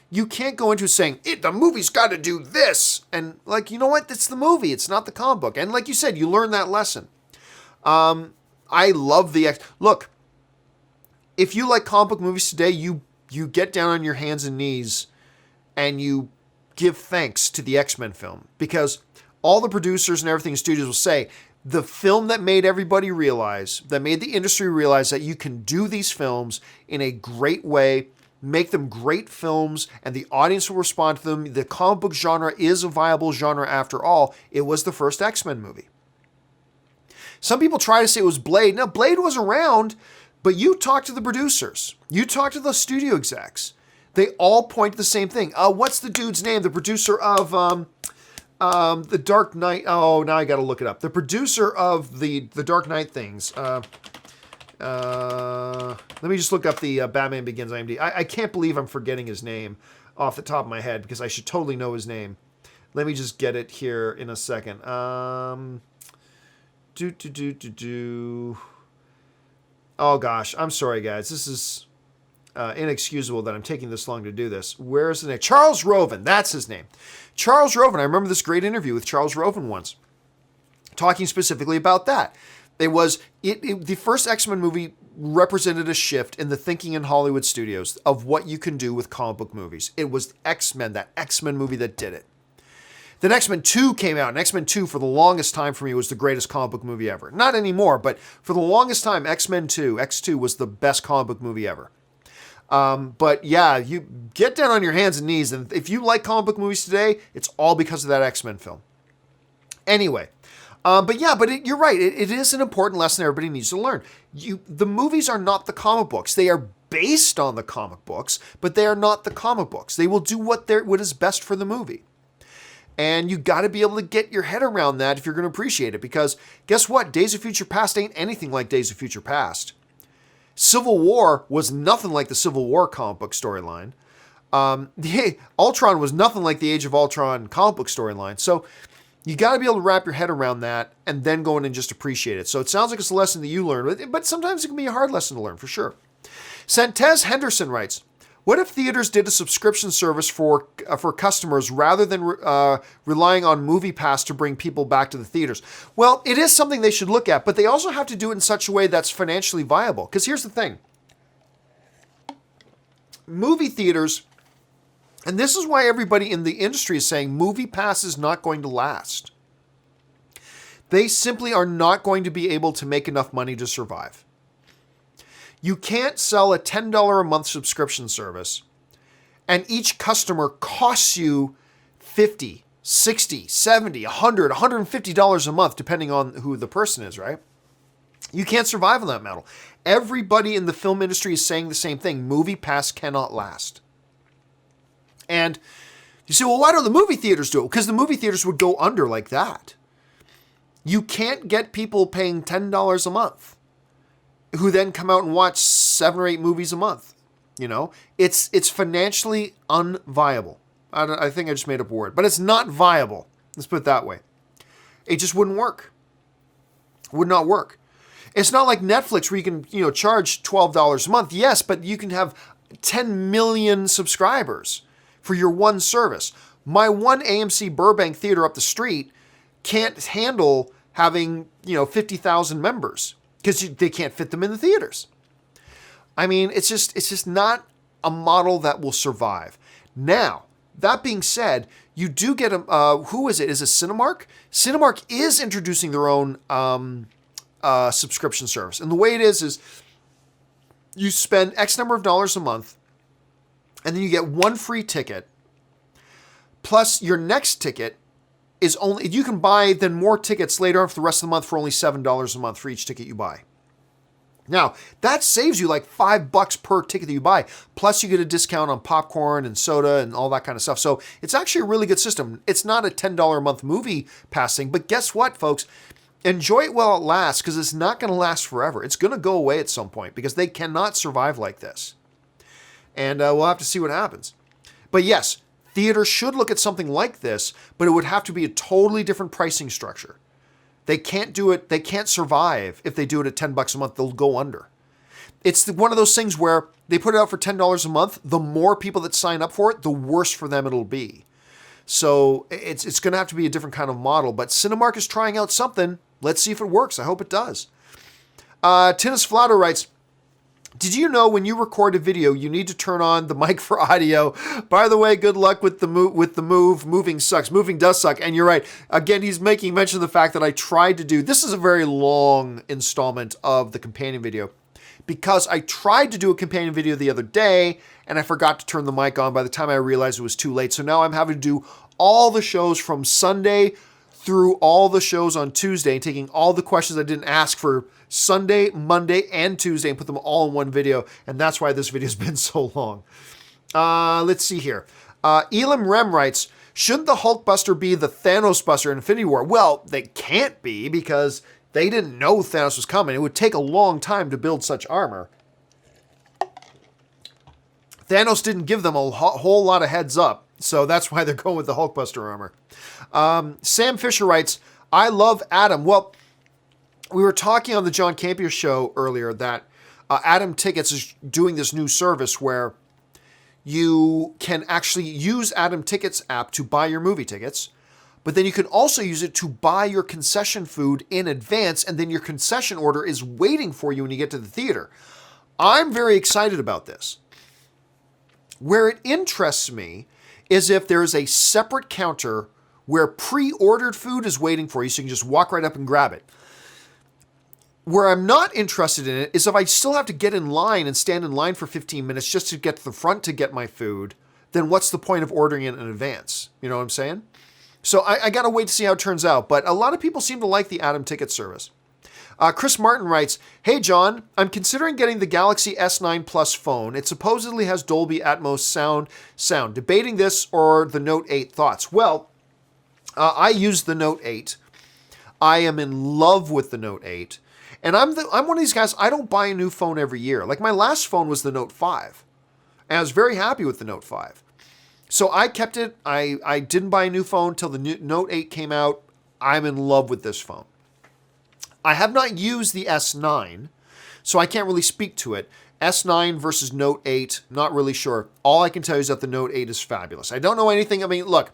you can't go into saying, the movie's got to do this. And, like, you know what? It's the movie. It's not the comic book. And like you said, you learn that lesson. I love the... Look, if you like comic book movies today, you get down on your hands and knees and you give thanks to the X-Men film. Because all the producers and everything in studios will say, the film that made everybody realize, that made the industry realize that you can do these films in a great way, make them great films, and the audience will respond to them. The comic book genre is a viable genre after all. It was the first X-Men movie. Some people try to say it was Blade. Now, Blade was around, but you talk to the producers. You talk to the studio execs. They all point to the same thing. What's the dude's name? The producer of The Dark Knight. Oh, now I got to look it up. The producer of the Dark Knight things. Let me just look up the Batman Begins IMDb. I can't believe I'm forgetting his name off the top of my head because I should totally know his name. Let me just get it here in a second. Oh gosh, I'm sorry guys. This is inexcusable that I'm taking this long to do this. Where is the name? Charles Roven. That's his name. Charles Roven. I remember this great interview with Charles Roven once, talking specifically about that. The first X-Men movie represented a shift in the thinking in Hollywood studios of what you can do with comic book movies. It was X-Men, that X-Men movie that did it. Then X-Men 2 came out, and X-Men 2 for the longest time for me was the greatest comic book movie ever. Not anymore, but for the longest time, X-Men 2, X2 was the best comic book movie ever. But yeah, you get down on your hands and knees, and if you like comic book movies today, it's all because of that X-Men film. Anyway, you're right. It is an important lesson everybody needs to learn. The movies are not the comic books. They are based on the comic books, but they are not the comic books. They will do what is best for the movie. And you got to be able to get your head around that if you're going to appreciate it. Because guess what? Days of Future Past ain't anything like Days of Future Past. Civil War was nothing like the Civil War comic book storyline. Ultron was nothing like the Age of Ultron comic book storyline. So you got to be able to wrap your head around that and then go in and just appreciate it. So it sounds like it's a lesson that you learn, but sometimes it can be a hard lesson to learn for sure. Santez Henderson writes, What if theaters did a subscription service for customers rather than relying on MoviePass to bring people back to the theaters? Well, it is something they should look at, but they also have to do it in such a way that's financially viable. Because here's the thing. Movie theaters, and this is why everybody in the industry is saying MoviePass is not going to last. They simply are not going to be able to make enough money to survive. You can't sell a $10 a month subscription service and each customer costs you $50, $60, $70, $100, $150 a month, depending on who the person is, right? You can't survive on that model. Everybody in the film industry is saying the same thing. MoviePass cannot last. And you say, well, why don't the movie theaters do it? Because the movie theaters would go under like that. You can't get people paying $10 a month who then come out and watch 7 or 8 movies a month. You know, it's financially unviable. I think I just made up a word, but it's not viable. Let's put it that way. It just wouldn't work. Would not work. It's not like Netflix where you can, charge $12 a month. Yes, but you can have 10 million subscribers for your one service. My one AMC Burbank theater up the street can't handle having, 50,000 members because they can't fit them in the theaters. I mean, it's just not a model that will survive. Now, that being said, you do get who is it? Is it Cinemark? Cinemark is introducing their own subscription service. And the way it is you spend X number of dollars a month, and then you get one free ticket, plus your next ticket is only, you can buy then more tickets later on for the rest of the month for only $7 a month for each ticket you buy. Now, that saves you like $5 per ticket that you buy. Plus you get a discount on popcorn and soda and all that kind of stuff. So it's actually a really good system. It's not a $10 a month movie passing, but guess what, folks? Enjoy it while it lasts, because it's not going to last forever. It's going to go away at some point because they cannot survive like this. And we'll have to see what happens. But yes, theaters should look at something like this, but it would have to be a totally different pricing structure. They can't do it. They can't survive if they do it at $10 a month. They'll go under. It's one of those things where they put it out for $10 a month. The more people that sign up for it, the worse for them it'll be. So it's going to have to be a different kind of model. But Cinemark is trying out something. Let's see if it works. I hope it does. Tinnis Flatter writes, did you know when you record a video, you need to turn on the mic for audio? By the way, good luck with the move. Moving sucks. Moving does suck. And you're right. Again, he's making mention of the fact that I tried to do, this is a very long installment of the companion video, because I tried to do a companion video the other day and I forgot to turn the mic on by the time I realized it was too late. So now I'm having to do all the shows from Sunday through all the shows on Tuesday and taking all the questions I didn't ask for Sunday, Monday, and Tuesday and put them all in one video. And that's why this video has been so long. Let's see here. Elam Rem writes, shouldn't the Hulkbuster be the Thanos Buster in Infinity War? Well, they can't be because they didn't know Thanos was coming. It would take a long time to build such armor. Thanos didn't give them a whole lot of heads up. So that's why they're going with the Hulkbuster armor. Sam Fisher writes, I love Adam. Well, we were talking on the John Campia show earlier that Adam Tickets is doing this new service where you can actually use Adam Tickets app to buy your movie tickets, but then you can also use it to buy your concession food in advance, and then your concession order is waiting for you when you get to the theater. I'm very excited about this. Where it interests me is if there is a separate counter where pre-ordered food is waiting for you, so you can just walk right up and grab it. Where I'm not interested in it is if I still have to get in line and stand in line for 15 minutes just to get to the front to get my food, then what's the point of ordering it in advance? You know what I'm saying? So I got to wait to see how it turns out. But a lot of people seem to like the Adam Ticket service. Chris Martin writes, hey, John, I'm considering getting the Galaxy S9 Plus phone. It supposedly has Dolby Atmos sound. Debating this or the Note 8 thoughts. Well, I use the Note 8. I am in love with the Note 8. And I'm one of these guys, I don't buy a new phone every year. Like my last phone was the Note 5. And I was very happy with the Note 5. So I kept it. I didn't buy a new phone until the Note 8 came out. I'm in love with this phone. I have not used the S9. so I can't really speak to it. S9 versus Note 8, not really sure. All I can tell you is that the Note 8 is fabulous. I don't know anything. I mean, look,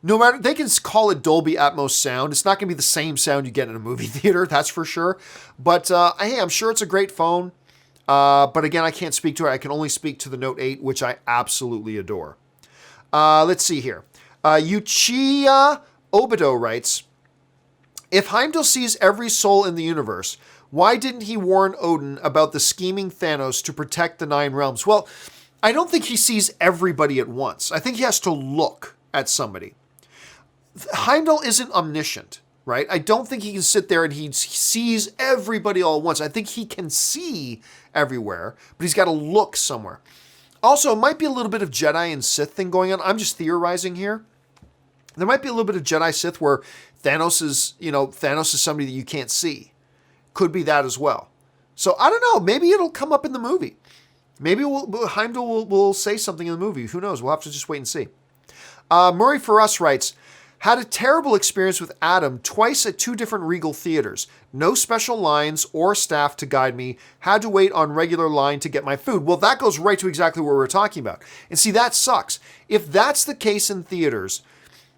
no matter, they can call it Dolby Atmos sound. It's not going to be the same sound you get in a movie theater, that's for sure. But hey, I'm sure it's a great phone. But again, I can't speak to it. I can only speak to the Note 8, which I absolutely adore. Let's see here. Uchiha Obito writes, if Heimdall sees every soul in the universe, why didn't he warn Odin about the scheming Thanos to protect the 9 realms? Well, I don't think he sees everybody at once. I think he has to look at somebody. Heimdall isn't omniscient, right? I don't think he can sit there and he sees everybody all at once. I think he can see everywhere, but he's got to look somewhere. Also, it might be a little bit of Jedi and Sith thing going on. I'm just theorizing here. There might be a little bit of Jedi Sith where Thanos is somebody that you can't see. Could be that as well. So I don't know. Maybe it'll come up in the movie. Maybe Heimdall will say something in the movie. Who knows? We'll have to just wait and see. Murray for Us writes, had a terrible experience with Adam twice at 2 different Regal theaters. No special lines or staff to guide me. Had to wait on regular line to get my food. Well, that goes right to exactly what we're talking about. And see, that sucks. If that's the case in theaters,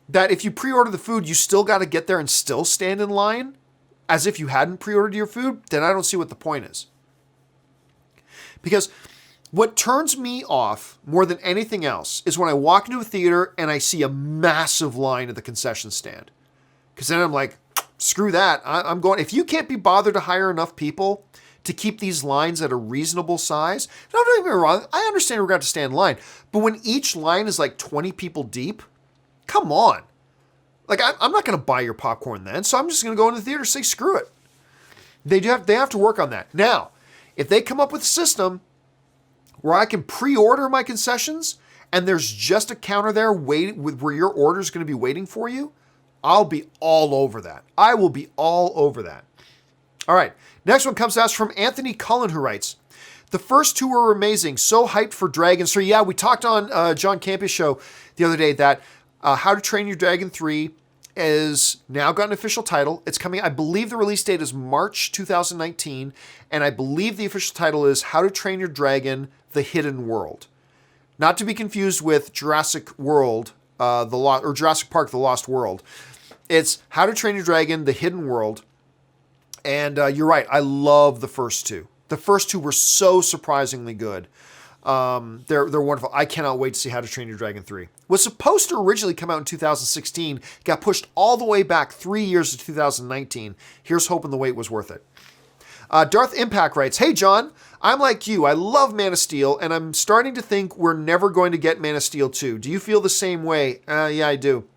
that if you pre-order the food, you still got to get there and still stand in line as if you hadn't pre-ordered your food, then I don't see what the point is. Because what turns me off more than anything else is when I walk into a theater and I see a massive line at the concession stand. Because then I'm like, screw that. I'm going. If you can't be bothered to hire enough people to keep these lines at a reasonable size, don't get me wrong, I understand we're going to stand in line. But when each line is like 20 people deep, come on. Like, I'm not going to buy your popcorn then, so I'm just going to go into the theater and say, screw it. They have to work on that. Now, if they come up with a system where I can pre-order my concessions and there's just a counter there where your order is going to be waiting for you, I'll be all over that. I will be all over that. All right. Next one comes to us from Anthony Cullen, who writes, the first 2 were amazing. So hyped for Dragon 3. Yeah, we talked on John Campia's show the other day that How to Train Your Dragon 3 is now got an official title. It's coming, I believe the release date is March 2019, and I believe the official title is How to Train Your Dragon, The Hidden World. Not to be confused with Jurassic World, Jurassic Park, The Lost World. It's How to Train Your Dragon, The Hidden World. And you're right, I love the first 2. The first 2 were so surprisingly good. They're wonderful. I cannot wait to see How to Train Your Dragon 3. Was supposed to originally come out in 2016, got pushed all the way back 3 years to 2019. Here's hoping the wait was worth it. Darth Impact writes, hey John, I'm like you. I love Man of Steel, and I'm starting to think we're never going to get Man of Steel 2. Do you feel the same way? Yeah, I do.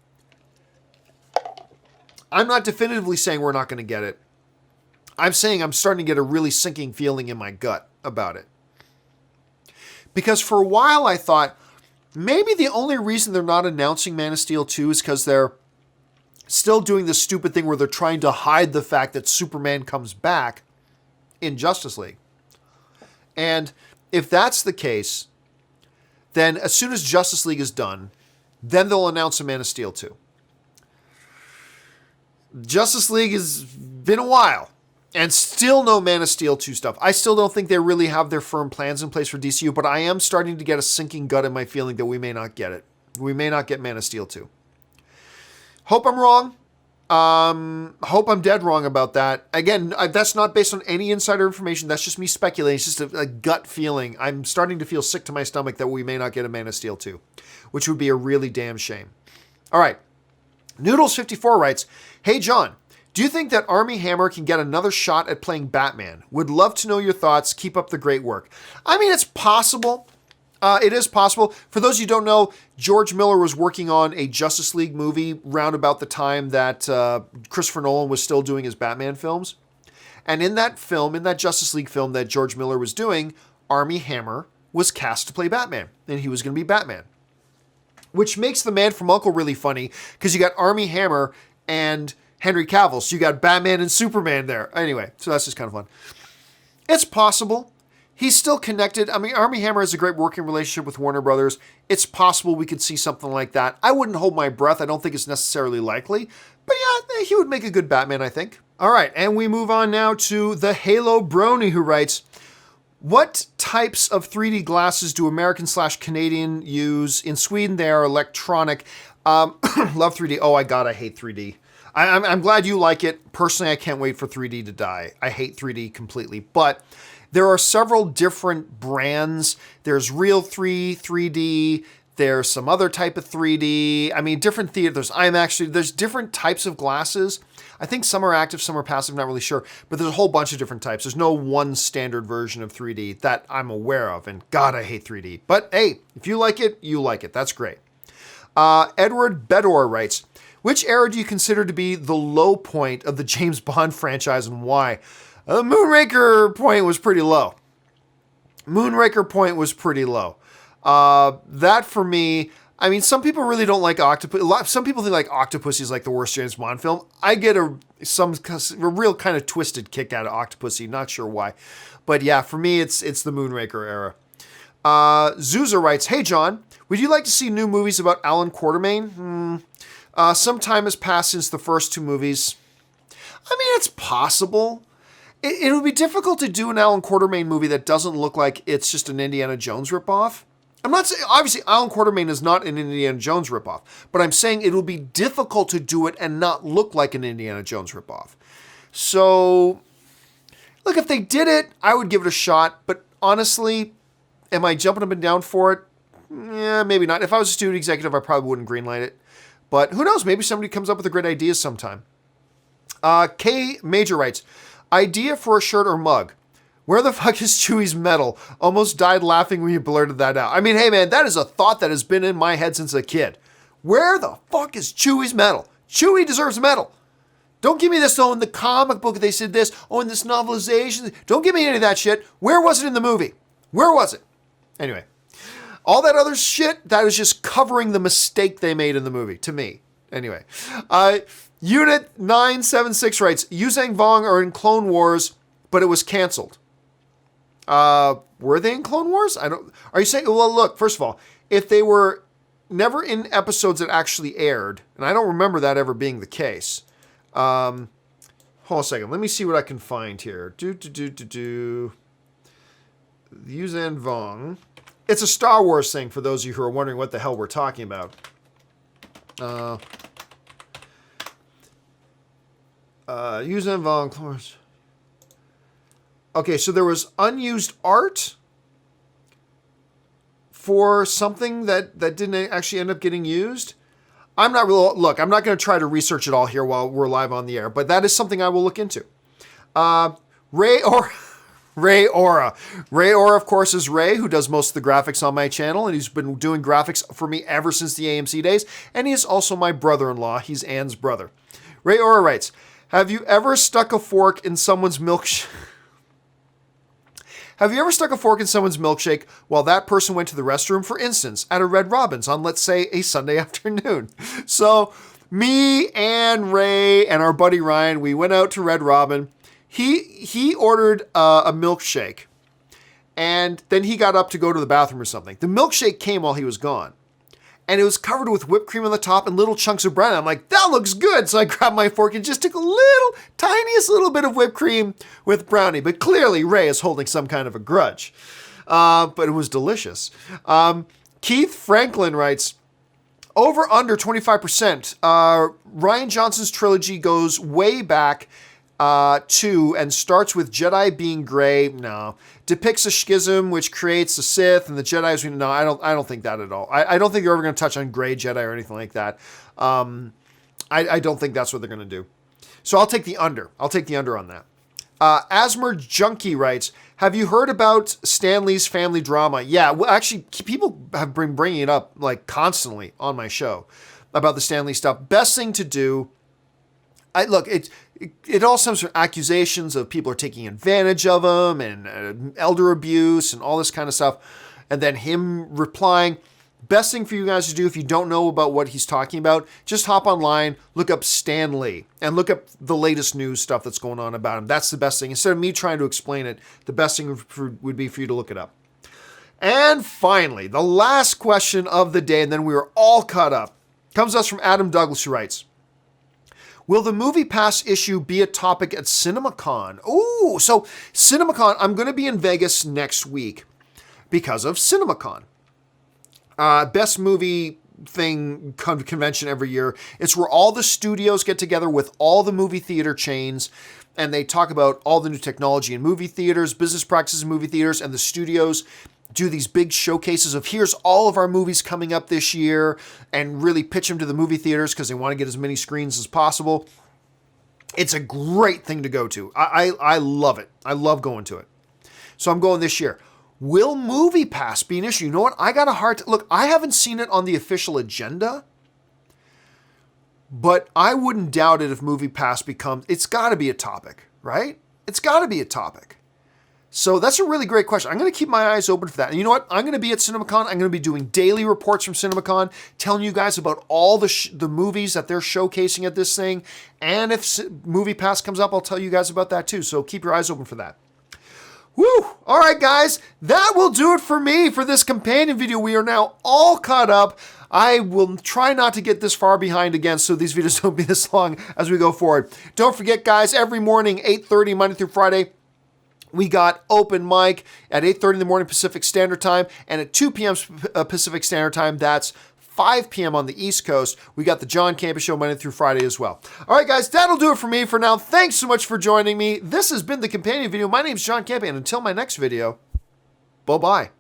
I'm not definitively saying we're not going to get it. I'm saying I'm starting to get a really sinking feeling in my gut about it. Because for a while I thought maybe the only reason they're not announcing Man of Steel 2 is because they're still doing this stupid thing where they're trying to hide the fact that Superman comes back in Justice League. And if that's the case, then as soon as Justice League is done, then they'll announce a Man of Steel 2. Justice League has been a while. And still no Man of Steel 2 stuff. I still don't think they really have their firm plans in place for DCU, but I am starting to get a sinking gut in my feeling that we may not get it. We may not get Man of Steel 2. Hope I'm wrong. Hope I'm dead wrong about that. Again, that's not based on any insider information. That's just me speculating. It's just a gut feeling. I'm starting to feel sick to my stomach that we may not get a Man of Steel 2, which would be a really damn shame. All right. Noodles54 writes, hey, John. Do you think that Armie Hammer can get another shot at playing Batman? Would love to know your thoughts. Keep up the great work. I mean, it's possible. It is possible. For those of you who don't know, George Miller was working on a Justice League movie round about the time that Christopher Nolan was still doing his Batman films. And in that film, in that Justice League film that George Miller was doing, Armie Hammer was cast to play Batman. And he was going to be Batman. Which makes The Man from U.N.C.L.E. really funny, because you got Armie Hammer and Henry Cavill. So you got Batman and Superman there. Anyway, so that's just kind of fun. It's possible. he's still connected. I mean, Armie Hammer has a great working relationship with Warner Brothers. It's possible we could see something like that. I wouldn't hold my breath. I don't think it's necessarily likely. But yeah, he would make a good Batman, I think. All right, and we move on now to the Halo Brony, who writes, what types of 3D glasses do American/Canadian use? In Sweden, they are electronic. Love 3D. Oh, I hate 3D. I'm glad you like it. Personally, I can't wait for 3D to die. I hate 3D completely. But there are several different brands. There's Real 3D. There's some other type of 3D. I mean, different theaters. There's different types of glasses. I think some are active, some are passive, not really sure. But there's a whole bunch of different types. There's no one standard version of 3D that I'm aware of. And God, I hate 3D. But hey, if you like it, you like it. That's great. Edward Bedor writes, which era do you consider to be the low point of the James Bond franchise and why? Moonraker point was pretty low. That for me, I mean, some people really don't like Octopus. Some people think like Octopussy is like the worst James Bond film. I get a real kind of twisted kick out of Octopussy. Not sure why. But yeah, for me, it's the Moonraker era. Zuza writes, hey John, would you like to see new movies about Alan Quatermain? Some time has passed since the first two movies. I mean, it's possible. It would be difficult to do an Alan Quatermain movie that doesn't look like it's just an Indiana Jones ripoff. I'm not saying, obviously, Alan Quatermain is not an Indiana Jones ripoff, but I'm saying it will be difficult to do it and not look like an Indiana Jones ripoff. So, look, if they did it, I would give it a shot, but honestly, am I jumping up and down for it? Yeah, maybe not. If I was a studio executive, I probably wouldn't greenlight it. But who knows? Maybe somebody comes up with a great idea sometime. K Major writes, idea for a shirt or mug. Where the fuck is Chewie's medal? Almost died laughing when you blurted that out. I mean, hey man, that is a thought that has been in my head since a kid. Where the fuck is Chewie's medal? Chewie deserves a medal. Don't give me this, oh, in the comic book they said this, oh, in this novelization. Don't give me any of that shit. Where was it in the movie? Where was it? Anyway, all that other shit, that was just covering the mistake they made in the movie, to me. Anyway, Unit 976 writes, Yuzang Vong are in Clone Wars, but it was canceled. Were they in Clone Wars? Are you saying, well, look, first of all, if they were never in episodes that actually aired, and I don't remember that ever being the case. Hold on a second. Let me see what I can find here. Yuzan Vong. It's a Star Wars thing for those of you who are wondering what the hell we're talking about. Yuzan Vong, Clone Wars. Okay, so there was unused art for something that didn't actually end up getting used. I'm not going to try to research it all here while we're live on the air, but that is something I will look into. Ray Aura. Ray, of course, is Ray, who does most of the graphics on my channel, and he's been doing graphics for me ever since the AMC days, and he is also my brother-in-law. He's Anne's brother. Ray Aura writes, have you ever stuck a fork in someone's milkshake? Have you ever stuck a fork in someone's milkshake while that person went to the restroom, for instance, at a Red Robin's on, let's say, a Sunday afternoon? So, me and Ray and our buddy Ryan, we went out to Red Robin. He ordered a milkshake, and then he got up to go to the bathroom or something. The milkshake came while he was gone, and it was covered with whipped cream on the top and little chunks of bread. I'm like, that looks good. So I grabbed my fork and just took a tiniest little bit of whipped cream with brownie. But clearly Ray is holding some kind of a grudge. But it was delicious. Keith Franklin writes, over under 25%. Ryan Johnson's trilogy goes way back to and starts with Jedi being gray. No. Depicts a schism which creates the Sith and the Jedi. No, I don't think that at all. I don't think they're ever going to touch on gray Jedi or anything like that. I don't think that's what they're going to do. So I'll take the under. I'll take the under on that. Asmer Junkie writes, have you heard about Stanley's family drama? Yeah, well, actually, people have been bringing it up like constantly on my show about the Stanley stuff. Best thing to do. It all stems from accusations of people are taking advantage of him and elder abuse and all this kind of stuff. And then him replying, Best thing for you guys to do if you don't know about what he's talking about, just hop online, look up Stan Lee, and look up the latest news stuff that's going on about him. That's the best thing. Instead of me trying to explain it, the best thing would be for you to look it up. And finally, the last question of the day, and then we are all caught up, comes to us from Adam Douglas, who writes, will the Movie Pass issue be a topic at CinemaCon? Ooh, so CinemaCon, I'm going to be in Vegas next week because of CinemaCon. Best movie thing convention every year. It's where all the studios get together with all the movie theater chains, and they talk about all the new technology in movie theaters, business practices in movie theaters, and the studios do these big showcases of here's all of our movies coming up this year, and really pitch them to the movie theaters because they want to get as many screens as possible. It's a great thing to go to. I love it. I love going to it. So I'm going this year. Will Movie Pass be an issue? You know what? I got a hard look, I haven't seen it on the official agenda, but I wouldn't doubt it if Movie Pass becomes, it's got to be a topic, right? It's got to be a topic. So that's a really great question. I'm going to keep my eyes open for that. And you know what? I'm going to be at CinemaCon. I'm going to be doing daily reports from CinemaCon, telling you guys about all the movies that they're showcasing at this thing. And if Movie Pass comes up, I'll tell you guys about that too. So keep your eyes open for that. Woo! All right, guys, that will do it for me for this companion video. We are now all caught up. I will try not to get this far behind again so these videos don't be this long as we go forward. Don't forget, guys, every morning, 8:30, Monday through Friday, we got open mic at 8:30 in the morning Pacific Standard Time, and at 2 p.m. Pacific Standard Time, that's 5 p.m. on the East Coast. We got the John Campea Show Monday through Friday as well. All right, guys, that'll do it for me for now. Thanks so much for joining me. This has been the companion video. My name is John Campea, and until my next video, bye-bye.